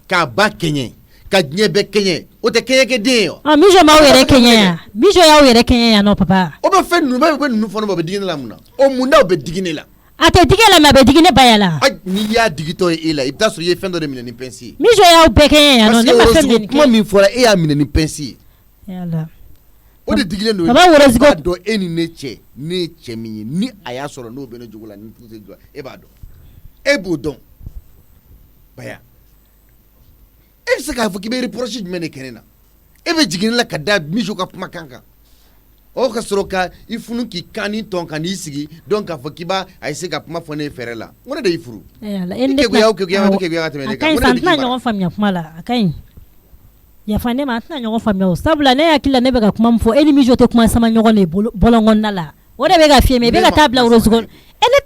k'a ba kɛɲɛ ka diɲɛ bɛɛ kɛɲɛ o tɛ kɛɲɛ kɛ den ye wa mijo m'aw yɛrɛ kɛɲɛ yan mijo y'aw yɛrɛ kɛɲɛ yan nɔ papa o bɛ fɛn ninnu bɛ ninnu fɔ ne ma o bɛ digi ne la mun na o mun na o bɛ digi ne la a tɛ digi la mais a bɛ digi ne ba ya la n'i y'a digitɔ ye e la i bɛ taa sɔrɔ i ye fɛn dɔ de minɛ ni pince ye mijo y'aw bɛɛ kɛɲɛ yan nɔ ne ma fɛn minɛ kuma min fɔra e y'a minɛ ni pince ye o de digilen don papa Woroziko b'a dɔn e ni ne ye cɛ min ye ni a y'a sɔrɔ n'o bɛ ne jogo la ni tɛ jɔ e b'a dɔn e b'o dɔn baya e bɛ se k'a fɔ k'i bɛ reproche jumɛn de kɛ ne na e bɛ jigin ne la ka da mijo ka kumakan kan o ka sɔrɔ ka i funu k'i kan ni tɔn ka n'i sigi donc k'a fɔ k'i b'a essayer ka kuma fɔ ne ye fɛrɛ la n ko ne de y'i furu i keguya ka tɛmɛ ne kan a ka ɲi sa n tɛna ɲɔgɔn faamuya kuma la a ka ɲi yafa ne ma tɛna ɲɔgɔn faamuya o sabula ne hakili la ne bɛ ka kuma min fɔ e ni Mijo tɛ kuma sama ɲɔgɔn de bɔlɔngɔnna la o de bɛ ka fiyɛ mais i bɛ ka taa bila Rose kɔnɔ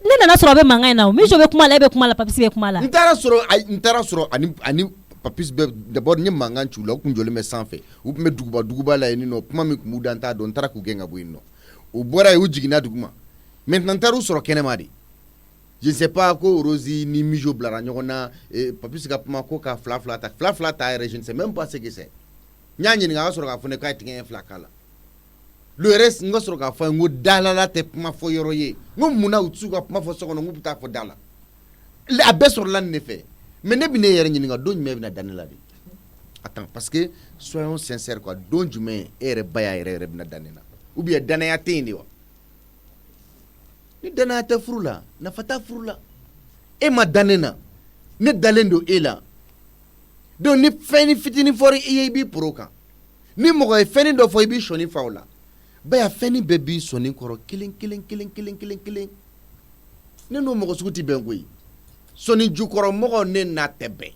ne nana sɔrɔ a bɛ mankan in na o Mijo bɛ kuma la e bɛ kuma la Papis bɛ kuma la n taara sɔrɔ ani Papis bɛ d'abord n ye mankan ci u la u tun jɔlen bɛ sanfɛ u tun bɛ duguba la yen nɔ kuma min tun b'u da n t'a dɔn n taara k'u gɛn ka bɔ yen nɔ u bɔra yen u jiginna duguma maintenant n taara u sɔrɔ kɛnɛma de je ne sais pas ko Rose ni Mijo bilara ɲɔgɔn na Papis ka kuma ko ka fila ta yɛrɛ je ne sais même pas ce que c'est n y'a ɲininka a ka sɔrɔ k'a fɔ ne k'a ye tigɛ ɲɛ fila k'a la le reste n ka sɔrɔ k'a fɔ n ko dalala tɛ kuma fɔ yɔrɔ ye n ko munna u tɛ se ka kuma fɔ so kɔnɔ n ko bɛ taa fɔ da la a bɛɛ sɔrɔla nin de fɛ mais ne bɛ ne yɛrɛ ɲininka don jumɛn bɛna da ne la de attends parce que soyons sincères quoi don jumɛn e yɛrɛ ba y'a yɛrɛ bɛna da ne la ou bien danaya tɛ yen de wa ni danaya tɛ furu la nafa t'a furu la e ma da ne na ne dalen don e la donc ni fɛn ni fitinin fɔra i ye i b'i poro kan ni mɔgɔ ye fɛn dɔ fɔ i b'i sɔnni fa o la baya fɛn bɛɛ b'i sɔnni kɔrɔ kelen ne n'o mɔgɔ sugu tɛ bɛn koyi sɔnni jukɔrɔ mɔgɔ ne n'a tɛ bɛn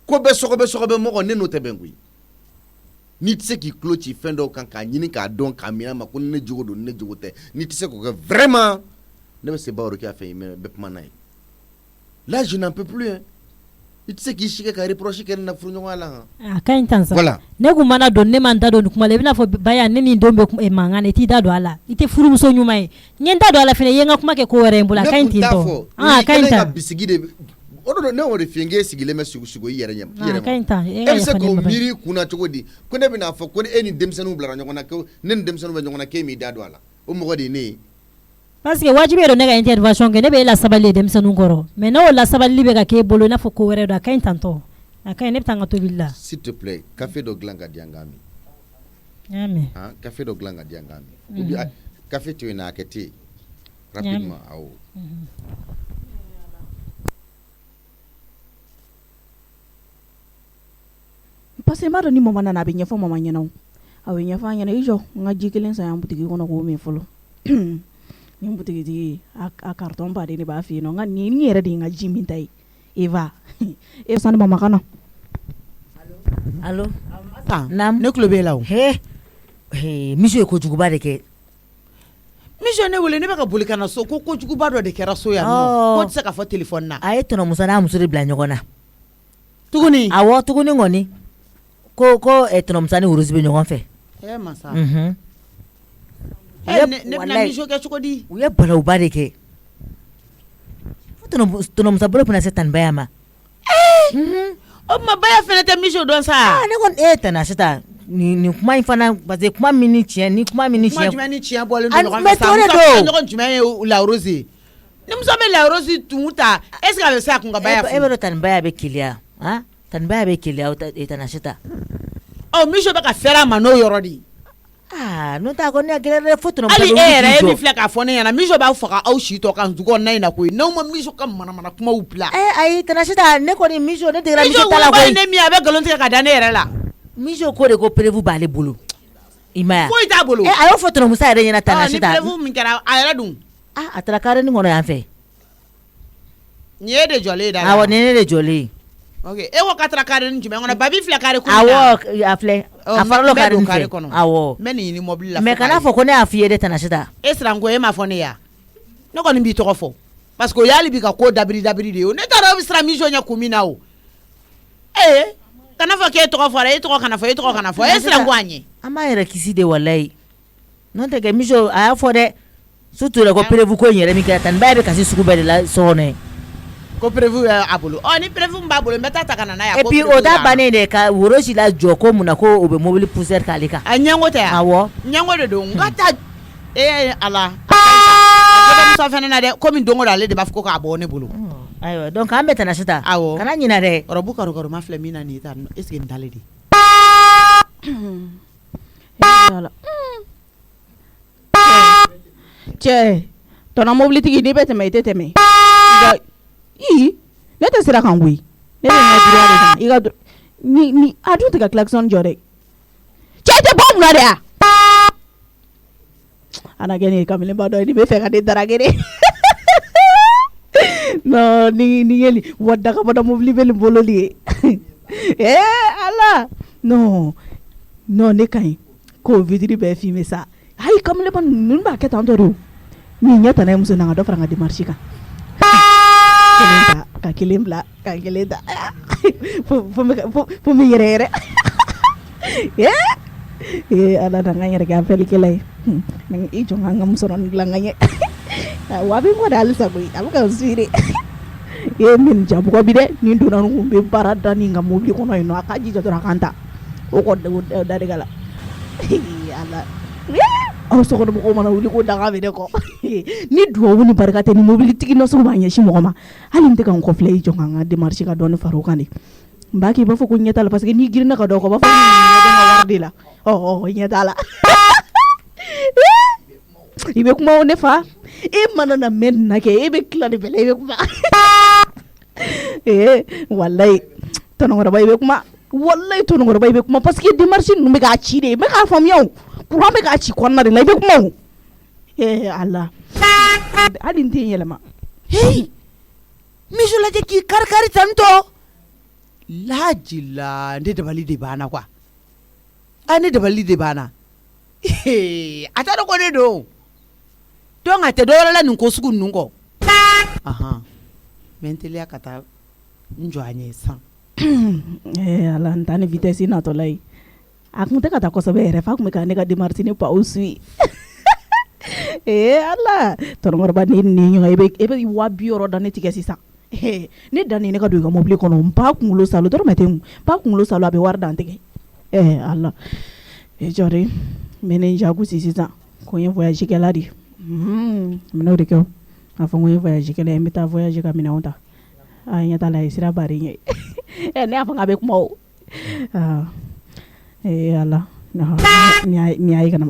ko bɛ sɔgɔbɛ mɔgɔ ne n'o tɛ bɛn koyi n'i tɛ se k'i tulo ci fɛn dɔw kan k'a ɲini k'a dɔn k'a minɛ ma ko ne jogo don ne jogo tɛ n'i tɛ se k'o kɛ vraiment ne bɛ se Baworo k'a fɛ yen mais bɛ kuma n'a ye là je n'en peux plus hein i tɛ se k'i sigi ka reproche kɛ ne na furu ɲɔgɔnya la a ka ɲi tan sa voilà ne kun mana dɔn ne ma n da dɔn nin kuma la i bɛna fɔ Baya ne ni n denw bɛ mankan na i t'i da don a la i tɛ furumuso ɲuman ye n ye n da don a la fɛnɛ i ye n ka kuma kɛ ko wɛrɛ ye n bolo a ka ɲi ten tɔ a ka ɲi tan bisigi de o don ne y'o de f'i ye n k'e sigilen bɛ sugu i yɛrɛ ɲɛ a ka ɲi tan e bɛ se k'o miiri kunna cogo di ko ne bɛna fɔ ko e ni denmisɛnninw bilara ɲɔgɔn na ko ne ni denmisɛnninw bɛ ɲɔgɔn na k'e m'i da don a la o mɔgɔ de ye ne ye parce que wajibi ye don ne ka intervention kɛ ne bɛ e lasabali ye denmisɛnninw kɔrɔ mais n'o lasabali bɛ ka k'e bolo i n'a fɔ ko wɛrɛ don a ka ɲi tan tɔ a ka ɲi ne bɛ taa n ka tobili la s'il te plaît café dɔ dilan ka di yan k'a min n y'a mɛn café dɔ dilan ka di yan k'a min ou bien café to yen na a kɛ te rapidement awɔ parce que n b'a dɔn ni mama nana a bɛ ɲɛfɔ mama ɲɛna o a bɛ ɲɛfɔ an ɲɛna i jɔ n ka ji kelen san yan butigi kɔnɔ k'o min fɔlɔ ni butigitigi a carton baden de b'a fɛ yen nɔ nka nin yɛrɛ de ye n ka ji min ta ye Eva e sani mama kana allo naam ne tulo b'e la o Mijo ye kojuguba de kɛ Mijo ne wele ne bɛ ka boli ka na so ko kojuguba dɔ de kɛra so yan nɔ ko tɛ se ka fɔ téléphone na a ye tɔnɔmuso n'a muso de bila ɲɔgɔn na tuguni awɔ tuguni kɔni ko tɔnɔmuso ni Rose bɛ ɲɔgɔn fɛ masa ne bɛna Mijo kɛ cogo di u ye balawuba de kɛ tɔnɔmuso bolo bɛna se Tani Baya ma o tuma Baya fɛnɛ tɛ Mijo dɔn sa ne kɔni Tani Asita nin kuma in fana parce que kuma min ni tiɲɛ kuma jumɛn ni tiɲɛ bɔlen don ɲɔgɔn fɛ sa muso ɲɔgɔn jumɛn ye La Rose ni muso bɛ La Rose tun ta est ce que a bɛ se a kun ka Baya furu e bɛ dɔn Tani Baya bɛ keleya Tani Baya bɛ keleya Tani Asita Mijo bɛ ka fɛrɛ a ma n'o yɔrɔ de n'o tɛ a kɔni a gɛlɛya dɛ fo tɔnɔmuso hali e yɛrɛ e min filɛ k'a fɔ ne ɲɛna Mijo b'a faga aw si tɔ kan dukɔnɔna in na koyi n'aw ma Mijo ka manamana kumaw bila ayi Tani Asita ne kɔni Mijo ne degera Mijo ta la koyi Mijo ne min a bɛ nkalon tigɛ ka da ne yɛrɛ la Mijo ko de ko prévu b'ale bolo i ma ye foyi t'a bolo a y'o fɔ tɔnɔmuso yɛrɛ ɲɛna Tani Asita ni prévu min kɛra a yɛrɛ dun a taara karenin kɔnɔ yan fɛ nin ye de jɔlen ye da la awɔ nin ye ne de jɔlen ye ok e ko k'a taara karenin jumɛn kɔnɔ Babi filɛ kare kɔnɔ awɔ a filɛ a faralo karenin fɛ awɔ n bɛ nin ɲini mobili la mais kana fɔ ko ne y'a f'i ye de Tani Asita e siranko e m'a fɔ ne ya ne kɔni b'i tɔgɔ fɔ parce que o y'ale bi ka ko dabiri de ye o ne t'a dɔn o bɛ siran Mijo ɲɛ kun min na o kana fɔ k'e tɔgɔ fɔra e tɔgɔ kana fɔ e siranko a ɲɛ an b'a yɛrɛ kisi de walayi n'o tɛ kɛ Mijo a y'a fɔ dɛ surtout la ko prévu ko in yɛrɛ min kɛra Tani Baya bɛ kasi sugu bɛɛ de la so kɔnɔ ye ko prévu y'a bolo ni prévu min b'a bolo n bɛ taa ta ka na n'a ye et puis o t'a bannen de ka Woro si la jɔ ko mun na ko o bɛ mobili poussière k'ale kan a ɲɛngo tɛ yan awɔ ɲɛngo de don n ka taa ala muso fɛnɛ na dɛ komi don o don ale de b'a fɔ ko k'a bɔ ne bolo ayiwa donc an bɛ Tani Asita awɔ kana ɲinɛ dɛ ɔrɔbu karokaro filɛ min na nin ye tan est ce que nin t'ale de cɛ tɔnɔ mobilitigi n'i bɛ tɛmɛ i tɛ tɛmɛ ne tɛ sira kan koyi ne bɛ n ka droit de kan i ka ni a dun tɛ ka klaxon jɔ dɛ cɛ tɛ bɔ mun na de ya ana kɛ nin ye kamilenba dɔ ye nin bɛ fɛ ka ne darake de non ni ye nin wa dagabada mobili bɛ nin bolo nin ye ala non ne kaɲi k'o vitiri bɛɛ filmé sa ayi kamalen ninnu b'a kɛ tan tɔ de o ni ɲɛ tana ye muso nanga dɔ fara n ka démarche kan kelen ta ka kelen bila ka kelen ta fo mi yɛrɛ ala na n ka n yɛrɛ kɛ appellikɛla ye i jɔ n ka muso dɔɔni dilan ka ɲɛ wa a bɛ n kɔ de halisa koyi a bɛ ka n suivre min jabugɔ bi dɛ nin donna n kun bɛ baara da ni n ka mobili kɔnɔ yen nɔ a ka jija dɔrɔn a kan ta o kɔ da de ka la ala aw sokɔnɔmɔgɔw mana wuli ko daga bɛ ne kɔ ni duwawu ni barika tɛ ni mobilitigi nɔsɔn b'a ɲɛsin mɔgɔ ma hali n tɛ ka n kɔfilɛ i jɔ ka n ka démarche ka dɔɔni fara o kan de n b'a kɛ i b'a fɔ ko ɲɛ t'a la parce que n'i girinna ka dɔ kɔ b'a fɔ ko ɲɛ bɛ n ka wari de la ɲɛ t'a la i bɛ kuma o ne fa e mana na mɛn nin na kɛ e bɛ tila de bɛɛ la i bɛ kuma walayi tɔnɔkɔrɔba i bɛ kuma wallahi tɔnɔkɔrɔba i bɛ kuma parce que démarche ninnu bɛ k'a ci de n bɛ k'a faamuya o courant bɛ k'a ci kɔnɔna de la i bɛ kuma o ala hali n tɛ n yɛlɛma hey miso lajɛ k'i kari tan tɔ lajila ne dabali de banna quoi ne dabali de banna a t'a dɔn ko ne don donc a tɛ dɔwɛrɛ la nin ko sugu ninnu kɔ mɛ n teliya ka taa n jɔ a ɲɛ san ala n taa ni vitesse natɔla ye a kun tɛ ka taa kɔsɛbɛ yɛrɛ fa kun bɛ ka ne ka démarche ni pa suit ala tɔnɔkɔrɔba ne ni ɲɔgɔn e bɛ 200 da ne tigɛ sisan ne dan ne ka don i ka mobili kɔnɔ n ba kunkolo salo dɔrɔmɛ tɛ n ba kunkolo salo a bɛ wari dan tigɛ ala jɔre n bɛ ne jagosi sisan ko n ye voyage kɛla de n bɛn'o de kɛ a fɔ n ko n ye voyage kɛla ye n bɛ taa voyage ka minɛnw ta ɲɛ t'a la ye sira bari ye ne y'a fɔ k'a bɛ kuma o ala ni y'a ye kana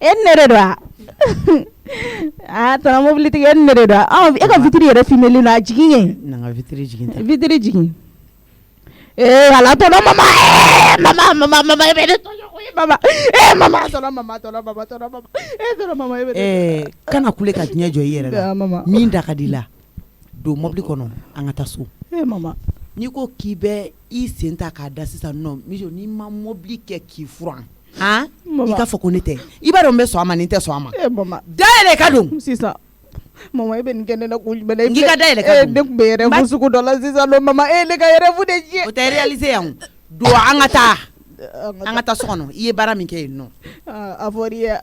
e ne de don a tɔnɔ mobilitigi e ne de don e ka vitiri yɛrɛ filmeli la a jigin ye vitiri jigin ala tɔnɔ mama e bɛ ne tɔɲɔ koyi mama mama kana kule ka diɲɛ jɔ i yɛrɛ la min da ka di la don mobili kɔnɔ an ka taa so mama n'i ko k'i bɛ i sen ta k'a da sisan nɔ miso n'i ma mobili kɛ k'i furan i ka fɔ ko ne tɛ i b'a dɔn n bɛ sɔn a ma ni n tɛ sɔn a ma dayɛlɛ ka don sisan mama e bɛ nin kɛ ne la ko jumɛn n k'i ka dayɛlɛ ka don ne tun bɛ yɛrɛfu sugu dɔ la sisan nɔ mama ne ka yɛrɛfu de diɲɛ o tɛ réaliser yan don an ka taa so kɔnɔ i ye baara min kɛ yen nɔ a fɔra i ye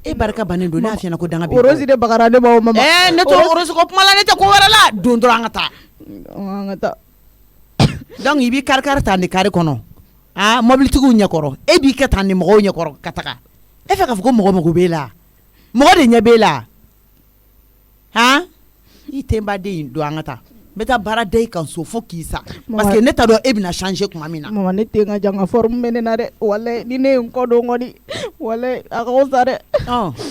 e barika bannen don n'a fiyɛna ko danga bɛ Orosi de bagara ne ma o mama ne to Orosi ko kuma la ne tɛ ko wɛrɛ la don dɔrɔn an ka taa donc i b'i kari tan ni kari kɔnɔ mobilitigiw ɲɛkɔrɔ e b'i kɛ tan ni mɔgɔw ɲɛkɔrɔ ka taga e fɛ k'a fɔ ko mɔgɔ mago b'e la mɔgɔ de ɲɛ b'e la i tɛnbaden don an ka taa n bɛ taa baara da i kan so fo k'i sa parce que ne t'a dɔn e bɛna changer tuma min na mama ne tɛ n ka jan ka forme bɛ ne na dɛ walayi ni ne ye n kɔ don kɔni walayi a ka o sa dɛ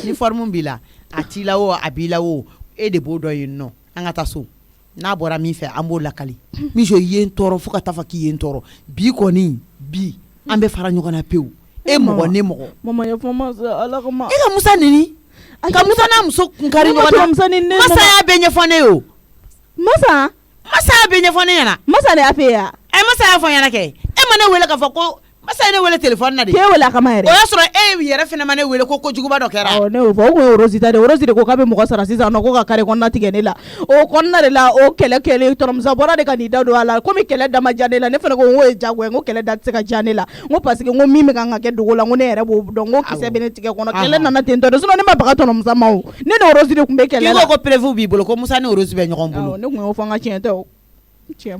ni forme b'i la a t'i la o a b'i la o e de b'o dɔn yen nɔ an ka taa so n'a bɔra min fɛ an b'o lakali miso i ye n tɔɔrɔ fo ka taa fɔ k'i ye n tɔɔrɔ bi kɔni an bɛ fara ɲɔgɔn na pewu e mɔgɔ ne mɔgɔ mama ya fɔ masa ala kama e ka musa nini ka musa n'a muso kun kari ɲɔgɔn na masa y'a bɛɛ ɲɛfɔ ne ye o masa y'a bɛɛ ɲɛfɔ ne ɲɛna masa de y'a fɛ yan masa y'a fɔ n ɲɛna kɛ e ma ne wele k'a fɔ ko masa ye ne wele téléphone na de k'e wele a kama yɛrɛ o y'a sɔrɔ e yɛrɛ fana ma ne wele ko kojuguba dɔ kɛra ne y'o fɔ o kun ye Orosi ta de Orosi de ko k'a bɛ mɔgɔ sara sisan nɔ ko ka kare kɔnɔna tigɛ ne la o kɔnɔna de la o kɛlɛ tɔnɔmusa bɔra de ka n'i da don a la komi kɛlɛ da ma diya ne la ne fana ko n ko ye diyagoya n ko kɛlɛ da tɛ se ka diya ne la n ko parce que n ko min bɛ kan ka kɛ dogo la n ko ne yɛrɛ b'o dɔn n ko kisɛ bɛ ne tigɛ kɔnɔ kɛlɛ nana ten tɔ de sinon ne ma baga tɔnɔmusa ma o ne ni Orosi de tun bɛ kɛlɛ la k'i ko prévu b'i bolo ko Musa ni Orosi bɛ ɲɔgɔn bolo ne tun y'o fɔ n ka tiɲɛ tɛ o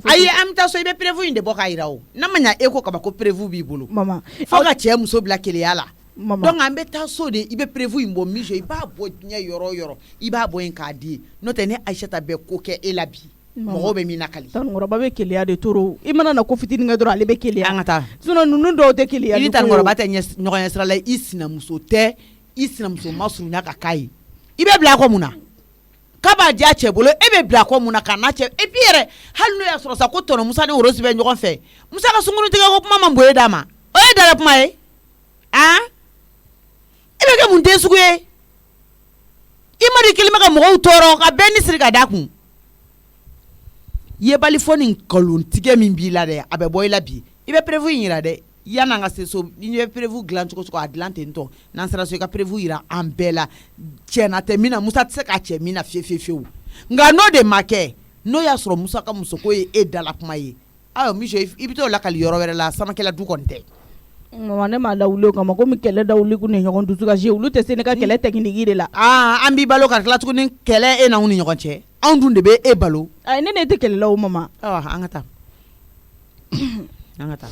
ayi an bɛ taa so i bɛ prévu in de bɔ k'a jira o n'a ma ɲa e ko kaba ko prévu b'i bolo mama fo ka cɛ muso bila keleya la donc an bɛ taa so de i bɛ prévu in bɔ miso i b'a bɔ diɲɛ yɔrɔ o yɔrɔ i b'a bɔ yen k'a di n'o tɛ ne Ayisata bɛ ko kɛ e la bi mɔgɔw bɛ min nakali tɔnɔkɔrɔba bɛ keleya de toro i mana na ko fitinin kɛ dɔrɔn ale bɛ keleya an ka taa sinon ninnu dɔw tɛ keleya i ni tɔnɔkɔrɔba tɛ ɲɔgɔn ɲɛ sira la i sinamuso tɛ i sinamuso ma surunya ka k'a ye i bɛ bila a kɔ mun na k'a b'a diya cɛ bolo e bɛ bila a kɔ mun na ka n'a cɛ et puis yɛrɛ hali n'o y'a sɔrɔ sa ko tɔnɔ Musa ni Orosi bɛ ɲɔgɔn fɛ Musa ka sunkuru tigɛ ko kuma man bon e da ma o ye dala kuma ye e bɛ kɛ mun den sugu ye i ma de kelen bɛ ka mɔgɔw tɔɔrɔ ka bɛɛ ni siri ka da kun yebali fɔ nin nkalon tigɛ min b'i la dɛ a bɛ bɔ i la bi i bɛ prévu yira dɛ yan'an ka se so i bɛ prévu dilan cogo cogo a dilan ten tɔ n'an sera so i ka prévu yira an bɛɛ la tiɲɛna tɛ min na Musa tɛ se ka cɛ min na fiyewu nka n'o de ma kɛ n'o y'a sɔrɔ Musa ka musoko ye e dala kuma ye ayiwa Mijo i bɛ t'o lakali yɔrɔ wɛrɛ la Samakɛla du kɔni tɛ. Maman ne m'a lawuli o kama komi kɛlɛ dawuli kun ni ɲɔgɔn dusu kasi olu tɛ se ne ka kɛlɛ technique de la. An b'i balo ka tila tuguni kɛlɛ e n'anw ni ɲɔgɔn cɛ anw dun de bɛ e balo. Ayi ne tɛ kɛlɛ la o maman. An ka taa an ka taa.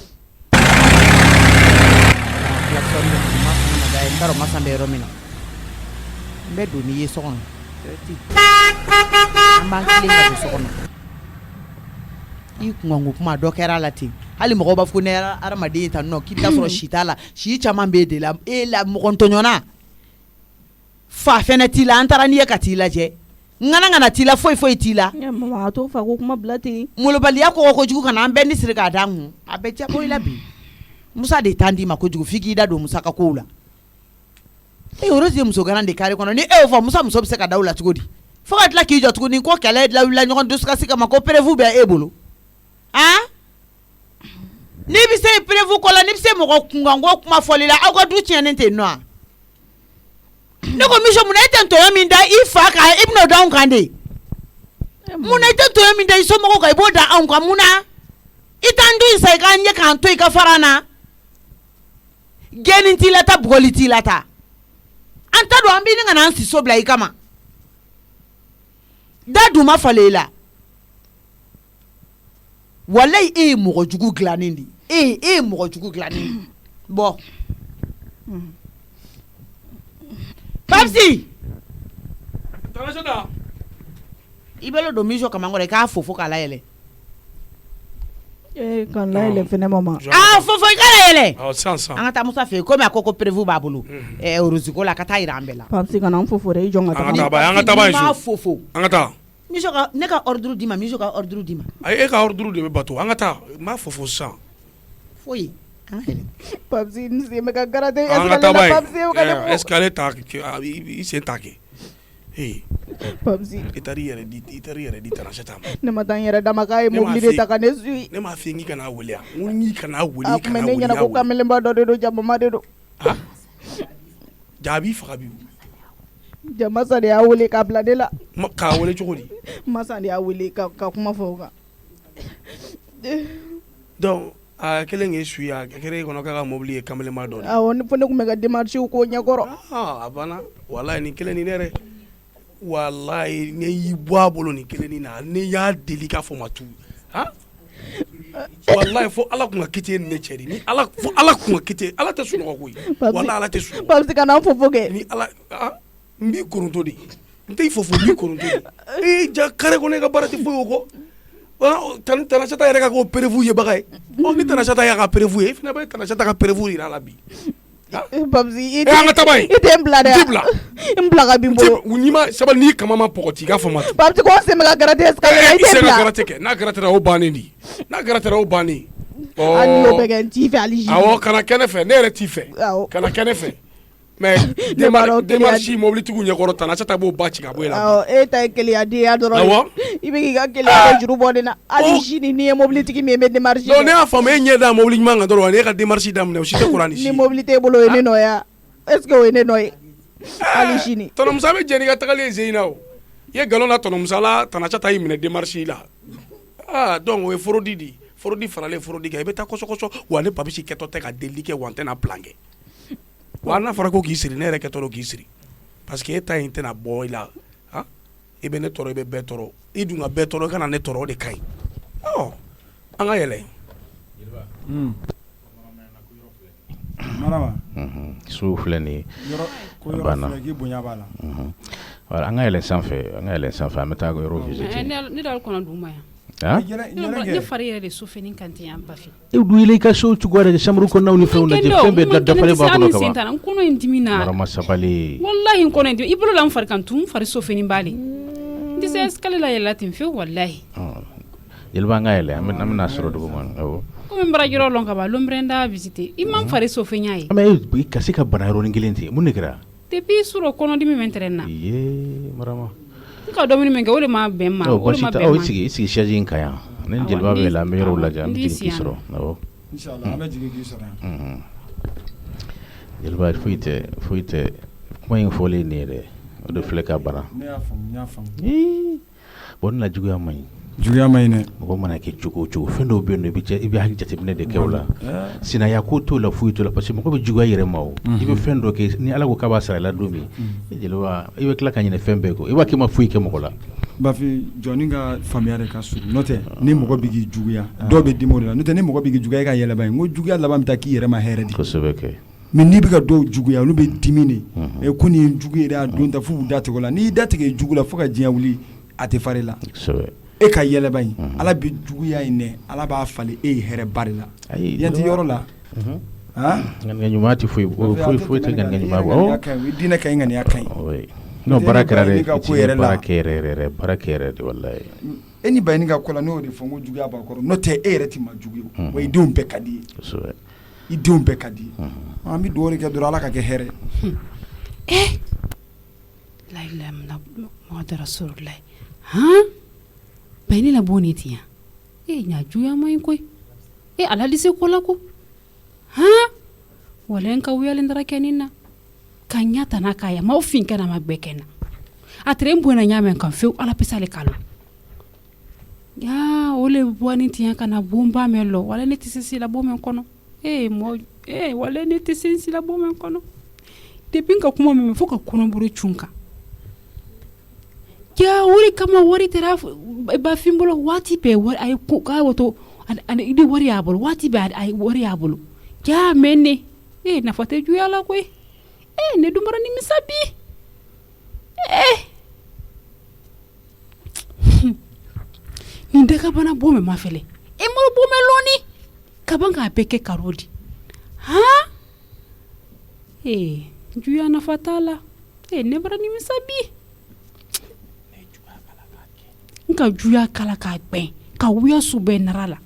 N t'a dɔn Masa bɛ yɔrɔ min na n bɛ don n'i ye so kɔnɔ an b'an tilen ka don so kɔnɔ i kunkanko kuma dɔ kɛra a la ten hali mɔgɔw b'a fɔ ko ne yɛrɛ adamaden ye tan nɔ k'i bɛ taa sɔrɔ si t'a la si caman b'e de la e la mɔgɔ ntɔɲɔna fa fɛnɛ t'i la an taara n'i ye ka t'i lajɛ ŋana t'i la foyi t'i la. Maman a t'o fa ko kuma bila ten. Molobaliya kɔgɔ kojugu kana an bɛɛ ni siri k'a d'an kun a bɛ jabo i la bi Musa de t'an d'i ma kojugu f'i k'i da don Musa ka kow la. Rose ye muso garan de carré kɔnɔ ni e y'o fɔ muso bɛ se ka daw la cogo di fo ka tila k'i jɔ tuguni ko kɛlɛ lawulila ɲɔgɔn dusukasi kama ko prévu bɛ e bolo n'i bɛ se prévu kɔ la n'i bɛ se mɔgɔ kunkanko kuma fɔli la aw ka du tiɲɛnen tɛ nɔ ne ko Mijo munna e tɛ ntɔɲɔ min da i fa kan i bɛn'o da anw kan de munna i tɛ ntɔɲɔ min da i somɔgɔw kan i b'o da anw kan munna i t'an du in sa i k'an ɲɛ k'an to i ka fara an na gɛnni t'i la ta bugɔli t'i la ta. An ta don an b'i ni ka n'an si so bila i kama da dun ma falen i la walayi e ye mɔgɔ jugu dilannen de e ye mɔgɔ jugu dilannen bɔ Papsi i bɛ don Mijo kaman kɔrɔ i k'a fo k'a layɛlɛ kan layɛlɛ fɛnɛ maman fo i ka layɛlɛ sisan an ka taa Musa fɛ yen komi a ko prévu b'a bolo Rose ko la ka taa yira an bɛɛ la Papsi kana an fo dɛ i jɔ n ka taa an ka taa m'a fo an ka taa Mijo ne ka ordre d'i ma Mijo ka ordre d'i ma ayi e ka ordre de bɛ bato an ka taa n b'a fo sisan foyi an ka yɛlɛ Papsi n sen bɛ ka gratter an ka taa ba ye est-ce que ale t'a i sen t'a kɛ Papsi i taara i yɛrɛ di Tanasɛta ma ne ma taa n yɛrɛ dama k'a ye mobili de ta ka ne suit ne m'a fɔ n k'i kana wele yan n ko n'i kana wele a tun bɛ ne ɲɛna ko kamelenba dɔ de don jamama de don jaabi faga bi Masa de y'a wele k'a bila ne la k'a wele cogo di Masa de y'a wele ka kuma fɔ o kan donc a kɛlen k'e suit a kɛra e kɔnɔ k'a ka mobili ye kamelenba dɔ de awɔ fo ne tun bɛ ka démarche k'o ɲɛkɔrɔ a banna walayi nin kelen nin ne yɛrɛ walayi ne y'i bɔ a bolo nin kelen nin na ne y'a deli k'a fɔ ma tu walayi fo Ala kun ka kite ni ne cɛ de ni Ala fo Ala kun ka kite Ala tɛ sunɔgɔ koyi walayi Ala tɛ sunɔgɔ Papsi kana an fo kɛ ni Ala n b'i koronto de n tɛ i fo n b'i koronto de ja carré kɔnɔ e ka baara tɛ foyi o kɔ Tanasɛta yɛrɛ ka k'o prévu yebaga ye ni Tanasɛta y'a ka prévu ye e fana bɛ Tanasɛta ka prévu yira a la bi Papsi an ka taa ba ye i tɛ n bila dɛ n bila ka bin bolo n'i ma sabali n'i kama ma pɔgɔti i k'a fɔ ma tu Papsi ko n sen bɛ ka gratter est-ce que i tɛ bila i se ka gratter kɛ n'a grattera o bannen di n'a grattera o bannen hali n'o bɛ kɛ n t'i fɛ hali awɔ kana kɛ ne fɛ ne yɛrɛ t'i fɛ kana kɛ ne fɛ mais démarche mobilitigiw ɲɛkɔrɔ Tanasɛta b'o ba ci ka bɔ e la e ta ye keleyadenya dɔrɔn i bɛ k'i ka keleya juru bɔ ne na hali sini n'i ye mobilitigi min ye n bɛ démarche non ne y'a faamu e ɲɛ da mobili ɲuman kan dɔrɔn e ka démarche daminɛ o si tɛ kuran ni si ni mobili t'e bolo o ye ne nɔ ya est-ce que o ye ne nɔ ye hali sini Tɔnɔ Musa bɛ jɛ n'i ka tagali ye Zeyina o i ye nkalon da Tɔnɔ Musa la Tanasɛta y'i minɛ démarche la donc o ye forodi di forodi faralen forodi kan i bɛ taa kɔsɔkɔsɔ wa ne Papisi kɛtɔ tɛ ka delili kɛ wa n tɛna plan kɛ wa n'a fɔra ko k'i siri ne yɛrɛ kɛtɔ don k'i siri parce que e ta in tɛna bɔ i la i bɛ ne tɔɔrɔ i bɛ bɛɛ tɔɔrɔ i dun ka bɛɛ tɔɔrɔ i kana ne tɔɔrɔ o de ka ɲi an ka yɛlɛ so filɛ nin ye banna an ka yɛlɛ sanfɛ an bɛ taa yɔrɔ visiter ne dal kɔnɔ duma yan ne fari yɛrɛ de so fini kan tɛ yan Bafi e du yɛlɛ i ka so cogoya de chambre kɔnɔnaw ni fɛnw lajɛ fɛn bɛɛ dafalen b'a kɔnɔ ka ban n kɔnɔ in dimi na marama sabali wallahi n kɔnɔ in dimi i bolo la n fari kan tun fari so fini b'ale n tɛ se escalier la yɛlɛ ten fewu wallahi yɛlɛba an ka yɛlɛ an bɛna sɔrɔ dugu ma awɔ komi n bara yɔrɔ lɔn ka ban lombrenda visiter i man fari so fɛn y'a ye mais ka se ka bana yɔrɔnin kelen ten mun de kɛra depuis sɔrɔ kɔnɔdimi bɛ n tɛrɛn na marama n ka dumuni min kɛ o de ma bɛn n ma i sigi chaise in kan yan ne ni jeliba bɛ la an bɛ yɔrɔw lajɛ an bɛ jigin k'i sɔrɔ awɔ Inshallah, ama jigi ki sara. Yelba fuite kuma in fole ne de o de fleka bara. Ne ya fam. Bon la juguya mai. Juguya mai ne. Ko mana ke cugo fendo be no ibi hali jate ne de kewla. Sina ya ko to la fuite la parce que ko be juguya yere mawo. Ibi fendo ke ni ala ko kaba sara la domi. Yelba ibi kla kanyine fembe ko. Iba ke ma fuike mo ko la. Bafi joninga familiare ka suru note ni mogo bigi juguya do be dimori la note ni mogo bigi juguya ka yele bay ngo juguya la bam ta ki yere ma here di ko sebeke min ni biga do juguya lu be dimini e kuni juguya don ta fu date ko la ni date ke jugula fu ka jiya wuli ate fare la sebe e ka yele bay ala bi juguya ine ala ba fale e here bari la yanti yoro la ha ngani nyumati fu te ngani nyuma o dina kay ngani akay no barakere de wallahi eni bayni ga kola no de fongo jugu aba ko no te ereti ma jugu way dum be kadi so I dum be kadi ami do ni ke do ala ka ke here la ilaha illallah muhammad rasulullah ha bayni la boniti ya nya juya mai koy ala dise kola ko ha walen ka wiyale ndara kenina kanyata na kaya ma ofin kana magbekena atre mbona nyame kan fe ala pesale kalo ya ole bwani tiya kana bomba melo wala neti sisi la bomba kono wala neti sisi la bomba kono depinga kuma me foka kono buru chunka ya wori kama wori tera ba fimbolo wati be wori ay ka woto an idi wori abolo wati be ay wori abolo ya menne na fate juya la koy ne dumara ni misabi ni daga bana bome mafele mo bome loni kabanga peke karodi ha juya na fatala ne bara ni misabi nka juya kala ka gben ka wuya sube narala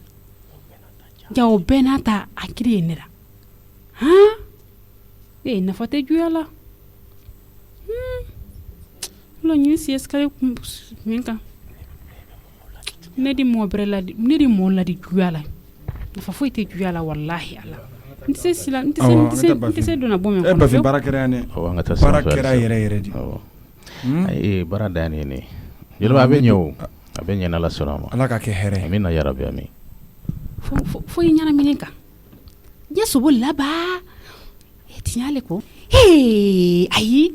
ja obenata akiri nera ha na fate juya la lo ni si eskale minka ne di mo brela ne di mo la di juya la na fa foite juya la wallahi ala ntse sila ntse dona bomme ko ba fi barakere ne barakere yere di barada ne yelo abenyo na la salama ala ka ke here amina ya rabbi amin fo nyana mininka yeso bo laba tinyale ko ayi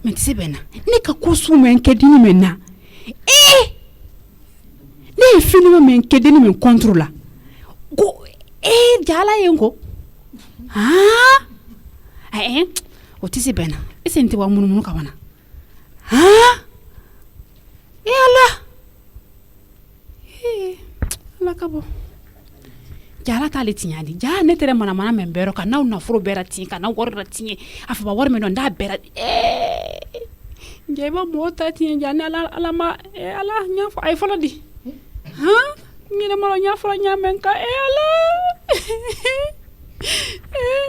mentse bena ne ka kosu men kedini mena ne fini men kedini men contrôla ko jala yengo ha otisi bena esente wa mununu ka wana ha ala kabo jala tale tinyadi ja ne tere mana membero ka na furo bera tin ka na worra tin afa ba worme no nda bera jeba mota tin ja ne ala ma ala nya fo ay folo di ha ni ne mala nya folo nya men ka ala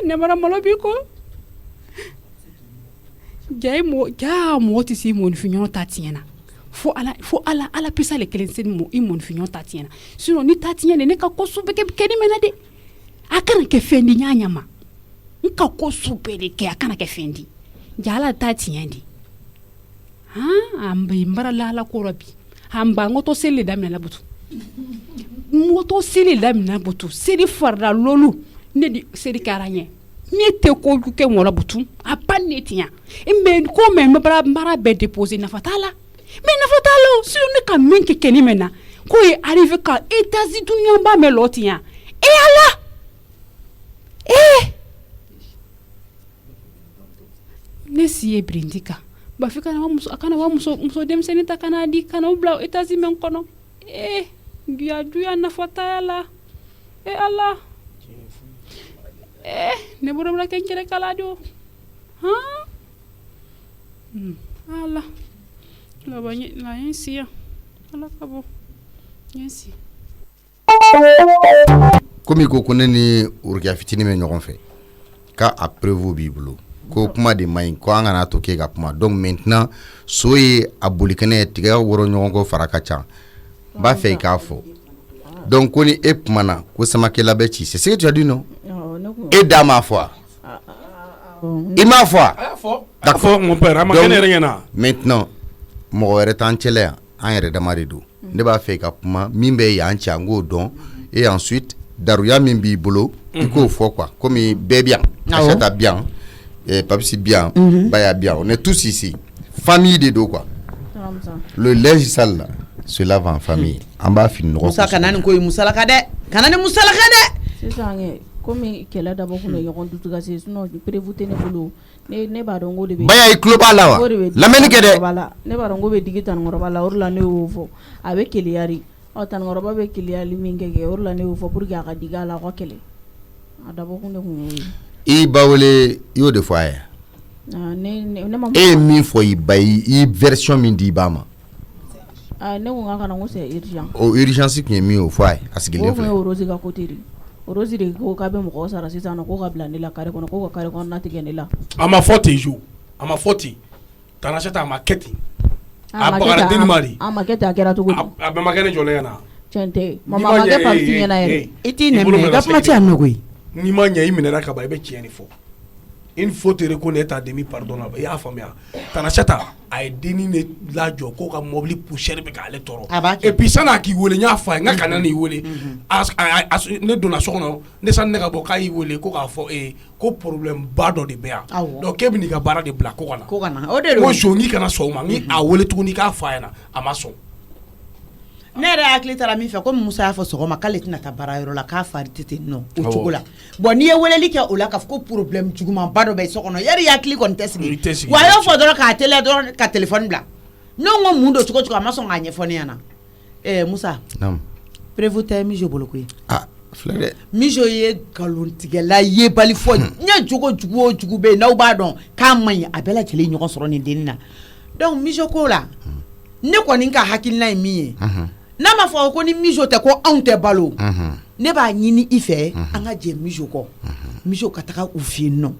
ne mara malo bi ko jay mo ti si mo finyo ta tiena fo ala pesa le kelensen mo imon finyo ta tiena sinon ni ta tiena ne ka ko sube ke kedi menade akana ke fendi nyanya ma nka ko sube le ke akana ke fendi jala ta tiendi ha ambe mbara la ko robi hamba ngoto sele damna la butu moto sele damna butu sele farda lolu ne di sele karanye ni te ko ke mo la butu apanne tia imbe ko me mbara be déposer na fatala mais na fatalo si on ka menke keni mena ko e arrive ka États-Unis ba me lotia ala nesi e brindika ba fika na muso akana wa muso dem senita kana di kana ubla États-Unis kono duya na fatala ala ne borom la kenkere kala do ha ala la banye la yensia ala kabo yensi komi ko kuneni urkia fitini me ɲɔgɔn fɛ ka a preuve b'i bolo ko kuma de maɲi ko an kana to ke ka kuma donc maintenant so ye a bolikɛnɛ tigɛ woro ɲɔgɔn ko fara ka ca n b'a fɛ i k'a fɔ Donc on est epmana ko sama ke labechi. C'est ce que tu as dit non? Et dans ma foi. Il m'a foi. D'accord mon père, maintenant mo were tanchele an yere da marido. Ne ba fe ka kuma mimbe ya anchi ango don et ensuite daruya mimbi bolo iko fo quoi comme bien achète bien et papsi bien baya bien on est tous ici famille de deux quoi. Le linge sale là se lave en famille en bas fin Musa kanani ko musala kade kanani musala kade c'est ça comme kela d'abord ko yo kondu tuga c'est sinon prévouté ne bolo ne ba dongo de baya ikloba la wa la meni kede ne ba dongo be digitan ngoroba la orla ne ofo avec keliari o tan ngoroba be keliali mingege orla ne ofo pour ga diga la ko kele d'abord ko ne ko i bawle yo de fois et mi fo i bay i version min di bama ne ko ngaka nango c'est urgent o urgence qui est mis au foyer asigile fo o rosi ga kotiri rosi de ko ka be mo ko sara sisa no ko ka blande la kare ko ko kare ko na tigene la ama forti jo ama forti tanacheta maketi abara den mari ama kete akera to gudu abe magane jole yana chente mama mage pa finyana yere iti ne me ga pati anogoi ni manya iminera ka ba be chieni fo il faut te reconnaître à demi pardon là ya famia tanacheta ay deni ne la jo ko ka mobili poussière be ka ale toro et puis ça na ki wole nya fa nga kana ni wole as ne dona so no ne san ne ka bo kai wole ko ka fo ko problème ba do de be a donc ke bi ni ka bara de black ko kana o de ko jongi kana so ma ni a wole tu ni ka fa na amaso nere akli tara mi fe ko Musa ya fo so ma kale tina ta bara yoro la ka fari tete no o chugola bon ni e weleli ke o la ka ko problème juguma bado be so kono yari akli kon tesgi wa yo fo do ka tele do ka téléphone bla no ngo mundo chugo chugo ma so nganye fone yana Musa nam prévoté mi jo boloko fleur mi jo ye galon tigela ye bali fo nya jugo jugo be na ba don ka man abela tele nyon so ni denina donc mi jo ko la ne ko ni ka hakilina mi ye na ma fo ko ni mijo te ko onte balo ne ba nyini ife anga je mijo ko mijo kataka ufie no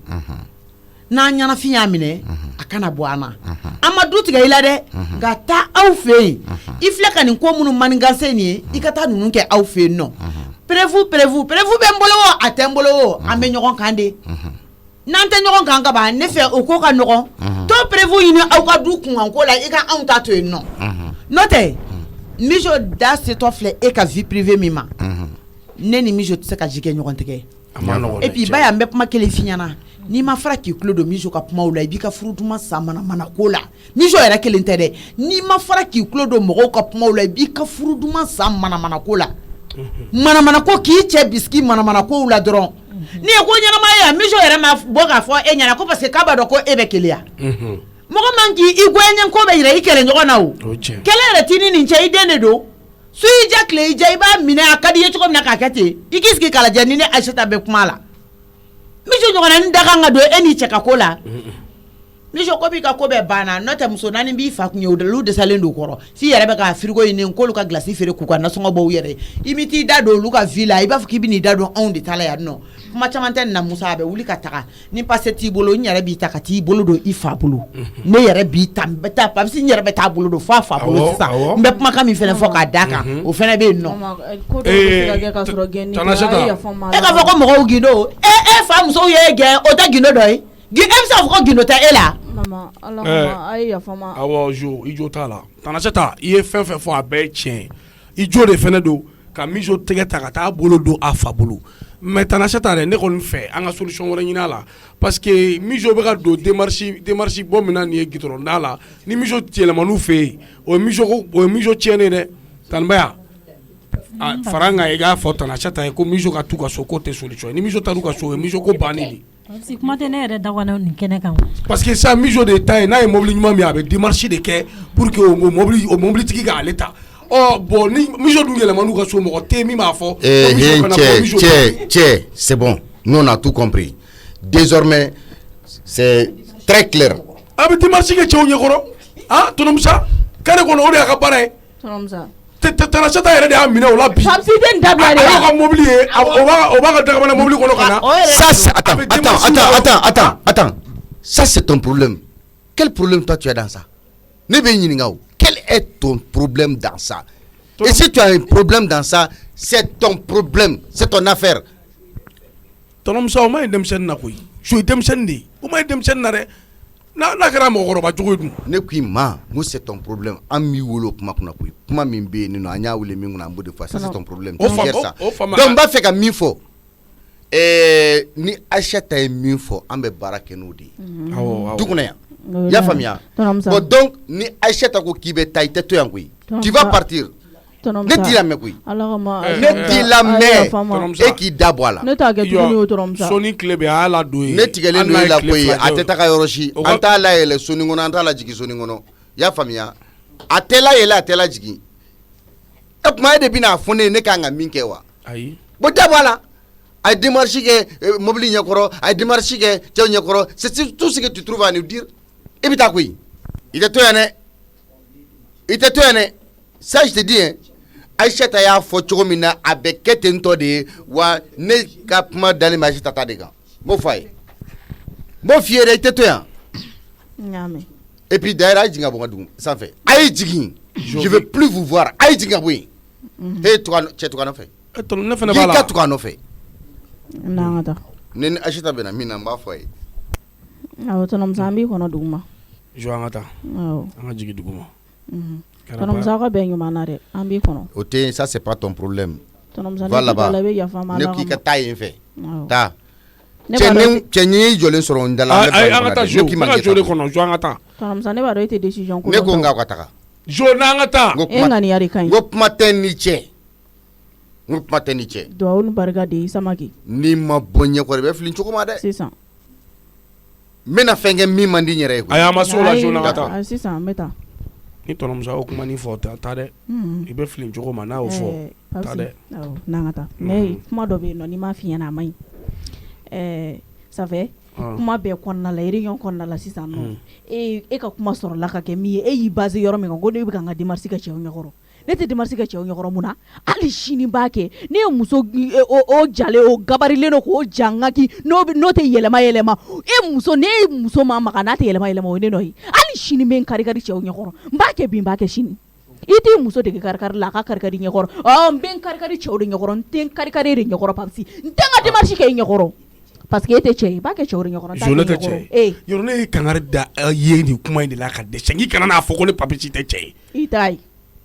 na nyana fi amine akana boana amadu tiga ila de gata au fe ifle kan ko munu maninga seni ikata nunu ke au fe no prévu be mbolo atembolo ame nyogon kande nante nyogon kanga ba ne fe o ko ka nyogon to prévu ini au ka du kun an ko la ika anta to no note mijo da se tofle e ka vie privée mima neni mijo tse ka jike nyogon teke et puis ba ya mbep makele finyana ni ma fara ki klodo mijo ka puma ula ibika frutuma samana mana kola mijo era kele ntede ni ma fara ki klodo mogo ka puma ula ibika frutuma samana mana kola mana ko ki che biski mana ko ula dron ni ko nyana ma ya mijo era ma boga fo e nyana ko parce que kaba do ko ebe kelia mogo mangi igwenyen ko be ire ikele nyogona o kele re tini ni nche idene do sui jakle ija iba mine akadi yechuko mina kakete ikiski kala janine ashata be kumala mijo nyogona ni daga ngado eni cheka kola mijo ko bi ka ko be bana nota muso nani bi fa kunyo de lu de salendo koro si yere be ka frigo ine ko lu ka glace fere ku na so ngo yere imiti dado lu ka villa iba fuki bi ni dado on de tala ya no kuma chamanten na musa be wuli ka taka ni paseti bolo nyere bi takati bolo do ifa bolo ne yere bi tambeta pa si nyere be ta bolo do fa bolo sa mbe kuma ka mi fene fo ka daka o fene be no e ka fo ko mo gindo fa muso ye ge o ta gindo do gi emsa fo gindo ta ela mama Allah ay ya fama awo jo ijo tala tanacheta iye fen fo abe chien ijo de fene do ka mijo tege ta bolo do afa bolo mais tanacheta ne ko nfe anga solution wala nyina la parce que mijo be ka do démarche bo mina ni gitoro ndala ni mijo tiele manu fe o mijo tiene de tanbaya faranga ega fo tanacheta ko mijo ka tuka so côté solution ni mijo taruka so mijo ko banili si kuma te ne yɛrɛ dawana nin kɛnɛ kan parce que ça mijo de taille n'a ye mobili ɲuman min a bɛ démarche de kɛ pour que o mobili tigi ka ale ta bon ni mijo dun yɛlɛma n'u ka so mɔgɔ tɛ min b'a fɔ Tchè, c'est bon nous on a tout compris désormais c'est très clair a bɛ démarche kɛ cɛw ɲɛkɔrɔ tonton kare kɔnɔ o de y'a ka baara ye tanacheta yɛrɛ de y'a minɛ o la bi a y'o ka mobili ye o b'a ka dagabana mobili kɔnɔ ka na ça c'est attends ça c'est ton problème quel problème toi tu as dans ça ne bɛ ɲininka o quel est ton problème dans ça Et si tu as un problème dans ça, c'est ton problème, c'est ton affaire. Tonton o ma demsen na koyi. So demsen de. O ma demsen na re. Na kɛra mɔgɔkɔrɔba cogo dun. Ne ko i ma, ngo c'est ton problème. An mi wolo kuma kunna koyi. Kuma min be yen nɔ an y'a wele min kunna an b'o de fɔ. Ça c'est ton problème. Tu gères ça. Donc n b'a fɛ ka min fɔ. Ni Aïchata ye min fɔ an bɛ baara kɛ n'o de ye. Du kɔnɔ yan. I y'a faamuya. Bon donc ni Aïchata ko k'i bɛ taa i tɛ to yan koyi. Tu vas partir. Ne t'i lamɛn koyi. Ne t'i lamɛn e k'i da bɔ a la. Ne t'a kɛ tuguni o dɔrɔn sa. Soni tile bɛ a y'a la don ye. Ne tigɛlen don e la koyi a tɛ taga yɔrɔ si. An t'a layɛlɛ soni kɔnɔ an t'a lajigin soni kɔnɔ. I y'a faamuya. A tɛ layɛlɛ a tɛ lajigin. E kuma e de bɛna fɔ ne ye ne kan ka min kɛ wa. Ayi. Bon da bɔ a la. A ye démarche kɛ mobili ɲɛkɔrɔ a ye démarche kɛ cɛw ɲɛkɔrɔ c'est tout ce que tu trouves à nous dire. I bɛ taa koyi. I tɛ to yan dɛ. I tɛ to yan dɛ. Ça je te dis hein. Aïchata y'a fɔ cogo min na a bɛ kɛ ten tɔ de ye wa ne ka kuma dalen bɛ Aïchata ta de kan. M'o fɔ a ye. M'o f'i ye dɛ i tɛ to yan. Et puis d'ailleurs a ye jigin ka bɔ n ka dugu sanfɛ. A ye jigin. Je veux plus vous voir. A ye jigin ka bɔ yen. Cɛ tugu a nɔfɛ. Ne fana b'a la. K'i ka tugu a nɔfɛ. N'an ka taa. Ne ni Aïchata bɛna min na n b'a fɔ a ye. Awɔ tonton an b'i kɔnɔ dugu ma. Jo an ka taa. Awɔ. An ka jigin dugu ma. Tonton Musa ka bɛn ɲuman na dɛ an b'i kɔnɔ. O tɛ ça c'est pas ton problème. Tonton Musa ne k'i la i bɛ yafa n ma. Ne k'i ka taa yen fɛ. Taa. Cɛ ɲɛ jɔlen sɔrɔ n da la. Ayi an ka taa Jo. N ka Jo de kɔnɔ Jo an ka taa. Tonton Musa ne b'a dɔn e tɛ décision ko. Ne ko n k'aw ka taga. Jo n'an ka taa. E ŋaniya de ka ɲi. N ko kuma tɛ ni cɛ. N ko kuma tɛ ni cɛ. Duwawu ni barika de Samake. N'i ma bɔ ɲɛkɔrɔ i bɛ fili cogo ma dɛ. Sisan. N bɛna fɛn kɛ min man di n yɛrɛ ye. Ayi an ma s'o la Jo n'an ka taa. Sisan n bɛ taa. Ni tonton Musa o kuma ni fɔ taa dɛ. I bɛ fili cogo ma n'a y'o fɔ taa dɛ. Awɔ n'an ka taa. Mais kuma dɔ bɛ yen nɔ n'i m'a f'i ɲɛna a man ɲi. Ça fait kuma bɛɛ kɔnɔna la réunion kɔnɔna la sisan nɔ. E ka kuma sɔrɔla ka kɛ min ye e y'i basé yɔrɔ min kan ko ne bɛ ka n ka démarche kɛ cɛw ɲɛkɔrɔ. Ne tɛ démarche kɛ cɛw ɲɛkɔrɔ mun na hali sini b'a kɛ ne ye muso o jalen o gabarilen don k'o ja n ka ki n'o tɛ yɛlɛma ne ye muso ma maga n'a tɛ yɛlɛma o ye ne nɔ ye hali sini n bɛ n kari cɛw ɲɛkɔrɔ n b'a kɛ bi n b'a kɛ sini i t'i muso dege kari la a ka kari ɲɛkɔrɔ n bɛ n kari cɛw de ɲɛkɔrɔ n tɛ n kari de ɲɛkɔrɔ Papsi n tɛ n ka démarche kɛ i ɲɛkɔrɔ parce que e tɛ cɛ ye i b'a kɛ cɛw de ɲɛkɔrɔ n t'a kɛ ɲɛkɔrɔ yɔrɔ ne ye kangari da ye nin kuma in de la ka dɛsɛ n'i kana n'a fɔ ko ne Papsi tɛ cɛ ye i t'a ye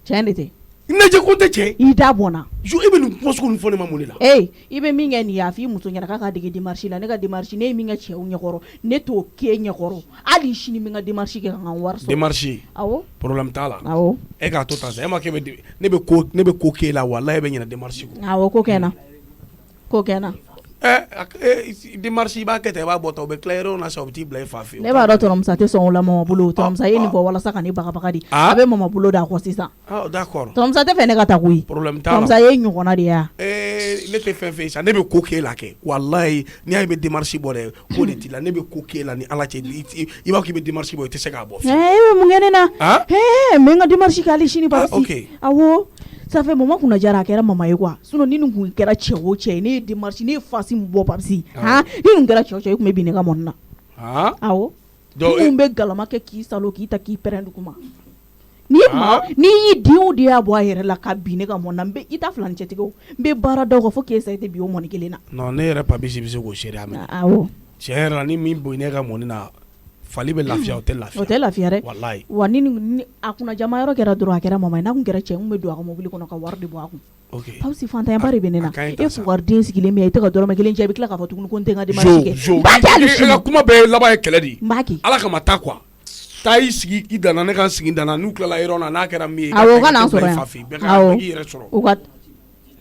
tiɲɛ de tɛ Najɛ ko tɛ cɛ i da bɔnna Jo e bɛ nin kuma sugu nin fɔ ne ma mun de la i bɛ min kɛ nin ye a f'i muso ɲɛna k'a ka dege démarche la ne ka démarche ne ye min kɛ cɛw ɲɛkɔrɔ ne t'o k'e ɲɛkɔrɔ hali sini n bɛ n ka démarche kɛ ka n ka wari sɔrɔ démarche awɔ problème t'a la awɔ e k'a to tan sa e ma kɛ ne bɛ ko k'e la walahi e bɛ ɲinɛ démarche kɔ awɔ ko kɛ n na démarche i b'a kɛ tan i b'a bɔ tan o bɛ tila yɔrɔ na sa o bɛ t'i bila i fa fɛ ne b'a dɔn tonton Musa tɛ sɔn o la Mama bolo tonton Musa ye nin fɔ walasa ka ne bagabaga de a bɛ Mama bolo d'a kɔ sisan d'accord tonton Musa tɛ fɛ ne ka taa koyi problème t'a la tonton Musa ye ɲɔgɔnna de ye wa ne tɛ fɛn fɛ sa ne bɛ ko k'e la kɛ walahi n'i y'a ye i bɛ démarche bɔ dɛ ko de t'i la ne bɛ ko k'e la ni Ala cɛ i b'a fɔ k'i bɛ démarche bɔ i tɛ se k'a bɔ e bɛ mun kɛ ne na n bɛ n ka démarche kɛ hali sini Papsi awɔ ça fait Mama kunna jara a kɛra Mama ye quoi sinon ni nin kun kɛra cɛ o cɛ ye ne ye démarche ne ye face min bɔ Papsi ni nin kɛra cɛ o cɛ i tun bɛ bin ne ka mɔni na awɔ minnu bɛ galama kɛ k'i salo k'i ta k'i pɛrɛn duguma n'i y'i den o den y'a bɔ a yɛrɛ la ka bin ne ka mɔni na i t'a fila ni cɛtigɛ o n bɛ baara da o kan fo k'e sa i tɛ bin o mɔni kelen na non ne yɛrɛ Papsi bɛ se k'o seereya minɛ awɔ tiɲɛ yɛrɛ la ni min bonya ne ka mɔni na fali bɛ lafiya o tɛ lafiya dɛ walahi wa ni a kunna jama yɔrɔ kɛra dɔrɔn a kɛra Mama ye n'a kun kɛra cɛ n kun bɛ don a ka mobili kɔnɔ ka wari de bɔ a kun Papsi fantanyaba de bɛ ne na e fugariden sigilen bɛ yan i tɛ ka dɔrɔmɛ kelen cɛ i bɛ tila k'a fɔ tuguni ko n tɛ n ka démarche kɛ n b'a kɛ hali sini e ka kuma bɛɛ laban ye kɛlɛ de ye n b'a kɛ Ala kama taa quoi taa i sigi i danna ne ka sigi danna n'u tilala yɔrɔ na n'a kɛra min ye awɔ ka n'an sɔrɔ yan awɔ k'i yɛrɛ sɔrɔ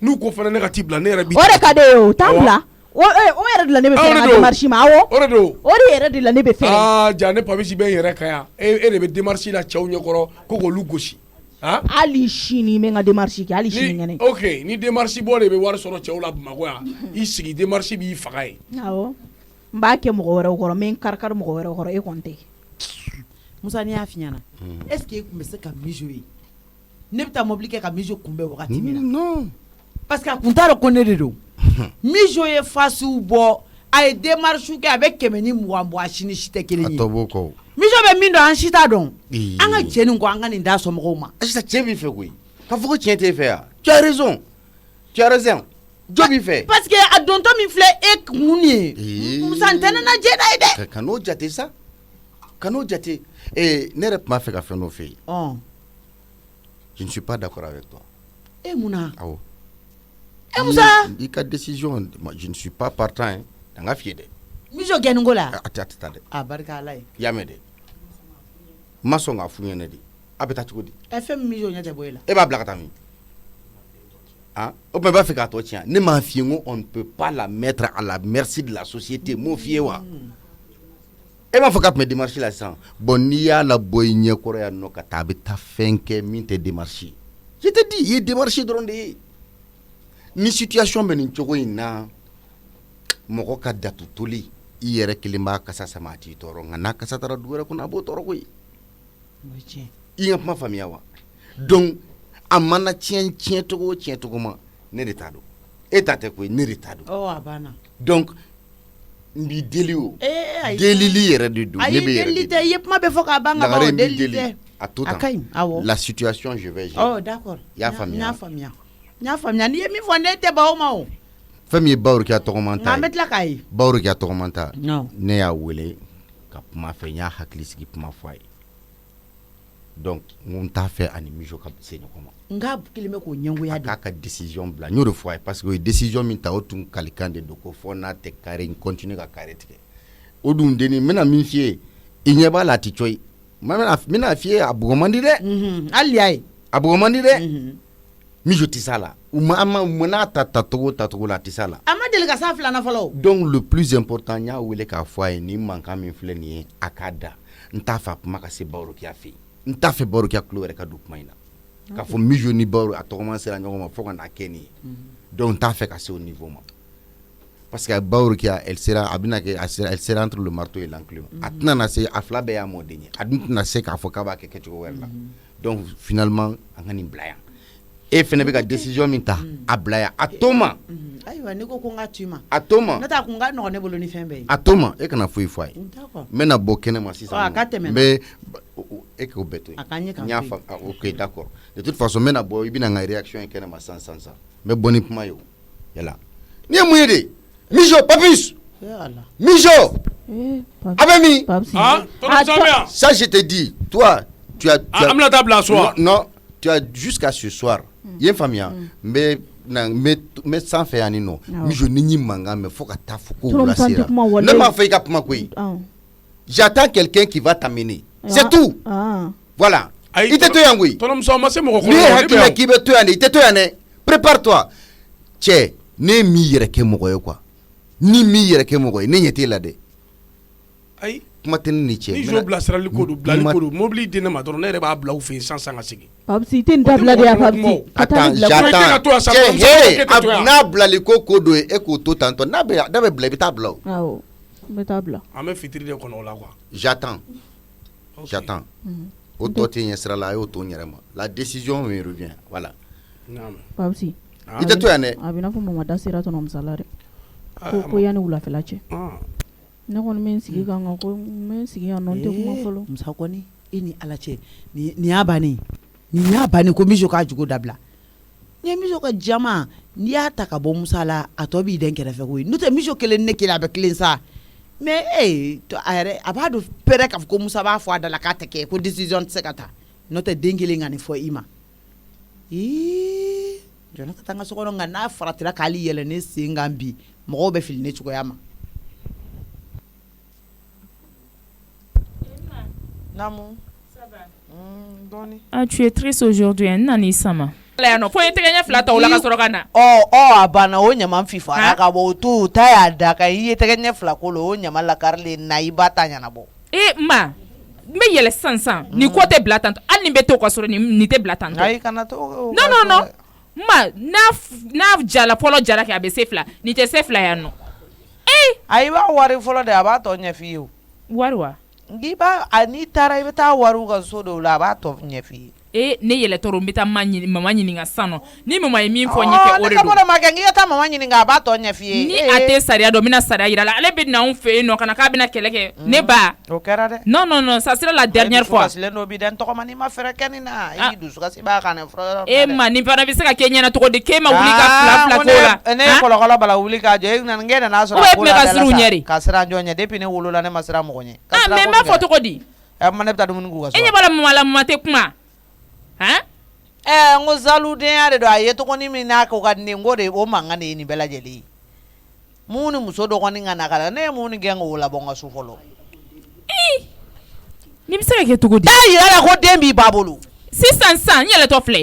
n'u ko fana ne ka t'i bila ne yɛrɛ bi o de ka di ye o t'an bila o yɛrɛ de la ne bɛ fɛ n ka démarche ma awɔ o de don o de yɛrɛ de la ne bɛ fɛ ja ne Papsi bɛ n yɛrɛ kan yan e de bɛ démarche la cɛw ɲɛkɔrɔ ko k'olu gosi hali sini n bɛ n ka démarche kɛ hali sini ŋɛnɛ ok ni démarche bɔ de bɛ wari sɔrɔ cɛw la Bamakɔ yan i sigi démarche b'i faga ye awɔ n b'a kɛ mɔgɔ wɛrɛw kɔrɔ n bɛ n kari mɔgɔ wɛrɛw kɔrɔ e kɔni tɛ Musa n'i y'a f'i ɲɛna est-ce que e tun bɛ se ka min jouer ne bɛ taa mobili kɛ ka min jouer kunbɛn wagati min na non parce que a kun t'a dɔn ko ne de don min jouer ye fasiw bɔ a ye démarche kɛ a bɛ 120 bɔ a si ni si tɛ kelen ye Mijo bɛ min dɔn an si t'a dɔn an ka cɛ nin kɔ an ka nin da somɔgɔw ma Aïcha cɛ b'i fɛ koyi faut que tu aies fait. Tu as raison. Tu as raison. Job fait. Parce que à don to mi flé ek mouni. Santana na jeda ide. Kano jate ça. Kano jate. Et n'ere pas fait faire nos filles. Oh. Je ne suis pas d'accord avec toi. Eh mouna. Ah oh. Eh moussa. Il y a décision, je ne suis pas partant dans la fiede. Mijo gengola. Attends. Ah barka alay. Yamede. Mason a fouillé nedi. Abeta tukodi. FM mijo nyate boyela. E ba blaka tami. Hein? On peut pas faire qu'à toi tiens. Ne m'en fions, on ne peut pas la mettre à la merci de la société. Mon fiewa. Et ma faut qu'à me démarcher là sans. Bonia la boyne korea no katabe ta fenke minte démarcher. Je te dis, il est démarché de ronde. Ni situation ben nchoko ina. Moko ka datu tuli. Iyere kilimba kasa samati toro ngana kasa tara duwere kuna bo toro koi. Oui. Iya ma famille wa. Donc amana tien togo ma ne retado. Etate ko ne retado. Oh abana. Donc mbi delio. Delili yere de do. Ne be delite yep ma be foka banga ba delite. À tout temps. La situation je vais gérer. Oh d'accord. Ya famille. Nya famille ni mi fonde te ba o ma o. Famille bawru ki atogomanta. Na met la kay. Bawru ki atogomanta. Non. Ne ya wele ka ma fe nya haklisiki ma foi. Donc on t'a fait animer ka senyo koma. Nga kilime ko nyango ya de. Ka décision bla nyo de foi parce que décision min ta otun kalikande de ko fona te carré continue ka carré tike. Odun deni mena min fie inyeba la ti choi. Mina fie abugomandi de. Ali ay. Abugomandi de. Mijo tisala. Umana tatogo la tisala. Ama dele ka sa flana falo. Donc le plus important nya wele ka foi ni manka min fle ni akada. Nta fa maka se bawro ki afi. Nta fe bawro ki aklore ka dup maina. Ka fo mijo ni bawro a to commencer la nyoma fo kan akeni. Donc nta fe ka se au niveau ma. Parce que bawro ki elle sera abina ke elle sera entre le marteau et l'enclume. Atna na se afla be ya modeni. Adun na se ka fo ka ba ke ke ko werla. Donc finalement angani blaya. Et fene beka décision minta ablaya atoma ayiwa ni ko nga tuma atoma nata ko nga no ne bolo ni fembe atoma e kana foi d'accord mena bokene ma sisa mais e ko beto nya fa OK d'accord de toute façon mena bo ibina nga réaction e kena ma sans ça mais boni puma yo yala ni muyede mijo papus yala mijo abemi ça je te dis toi tu as amla table à soir non tu as jusqu'à ce soir yen famia mais sans faire ani no mi je ni manga mais faut ka ta fuko la sera ne m'a fait ka koi j'attends quelqu'un qui va t'amener c'est tout voilà il te toyangui tonom so ma se mo ko ni ki be toyane il te toyane prépare-toi che ne mi yere ke mo ko quoi ni mi yere ke mo ko ne nyete la de ay matin ni che ni jo bla sera li ko do bla li ko do mobili dina ma don ne ba bla ou fe sans sigi Papsi tin dabla de papsi attends na bla li ko do e ko to tanto na be bla bi tabla be tabla ame fitiri de kono la quoi j'attends au to tin sera là au to nyerema la décision me revient voilà papsi ite to yane abina fo mama da sera to no msalare ko yani ula felache ne ko men sigi ganga ko men sigi anon te kuma folo msakoni ini alache ni abani ko mijo ka jugo dabla ni mijo ka jama ni ya taka bo musala atobi den kere fe ko ni te mijo kele ne kele abe kelen sa mais to are abado pere ka ko musa ba fo adala ka teke ko decision sekata no te dengele ngani fo ima jona ka tanga sokoro ngana faratira kali yele ne singambi mo be fil ne chuko yama Namu. Ça va. Ah, tu es triste aujourd'hui, Nani Sama. Oh, abana o nyama fifa na ka bo tu ta ya da ka yi te nya fla ko lo nyama la karle na ibata nya na bo. Ma. Me yele sansan. Ni ko te blatant. An ni beto ko soro ni te blatant. Ai kana to. Non. Ma, na jala polo jala ka be sefla. Ni te sefla ya no. Ai ba wari folo de abato nya fiu. Warwa. Ngiba ani tara ibeta waru ga so do la ba to nyefi ne yɛlɛtɔrɔ n bɛ taa mama ɲininka sisan nɔ ni mama ye min fɔ n ye kɛ o de don. ne ka bɔ ma kɛ n k'i ka taa mama ɲininka a b'a tɔ ɲɛ f'i ye. ni a tɛ sariya dɔn n bɛna sariya yira la ale bɛ na anw fɛ yen nɔ ka na k'a bɛna kɛlɛ kɛ ne ba. o kɛra dɛ. non non non ça sera la dernière fois. dusukasilen dɔ b'i da n tɔgɔma n'i ma fɛɛrɛ kɛ nin na i dusukasi b'a kan ne fura. ma nin fana bɛ se ka kɛ ɲɛna cogo di k'e ma wuli ka fila k'o la. ne ye kɔlɔkɔlɔ bala wuli k'a jɔ e nana sɔrɔ a ko la dala sa ka siran jɔn ɲɛ depuis ne wolola ne ma siran mɔgɔ ɲɛ. mais n b'a fɔ cogo di. ma ne bɛ taa dumuni k'u ka so. e ɲɛ b'a la mama tɛ kuma. n ko zaludenya de don a ye tɔgɔni min n'a ko ka di ne n ko de o mankan de ye nin bɛɛ lajɛlen ye. mun ni muso dɔgɔnin ka na ka na ne ye mun ni gɛn k'o labɔ n ka so fɔlɔ. ni bɛ se ka kɛ cogo di. taa yira la ko den b'i ba bolo. sisan n yɛlɛtɔ filɛ.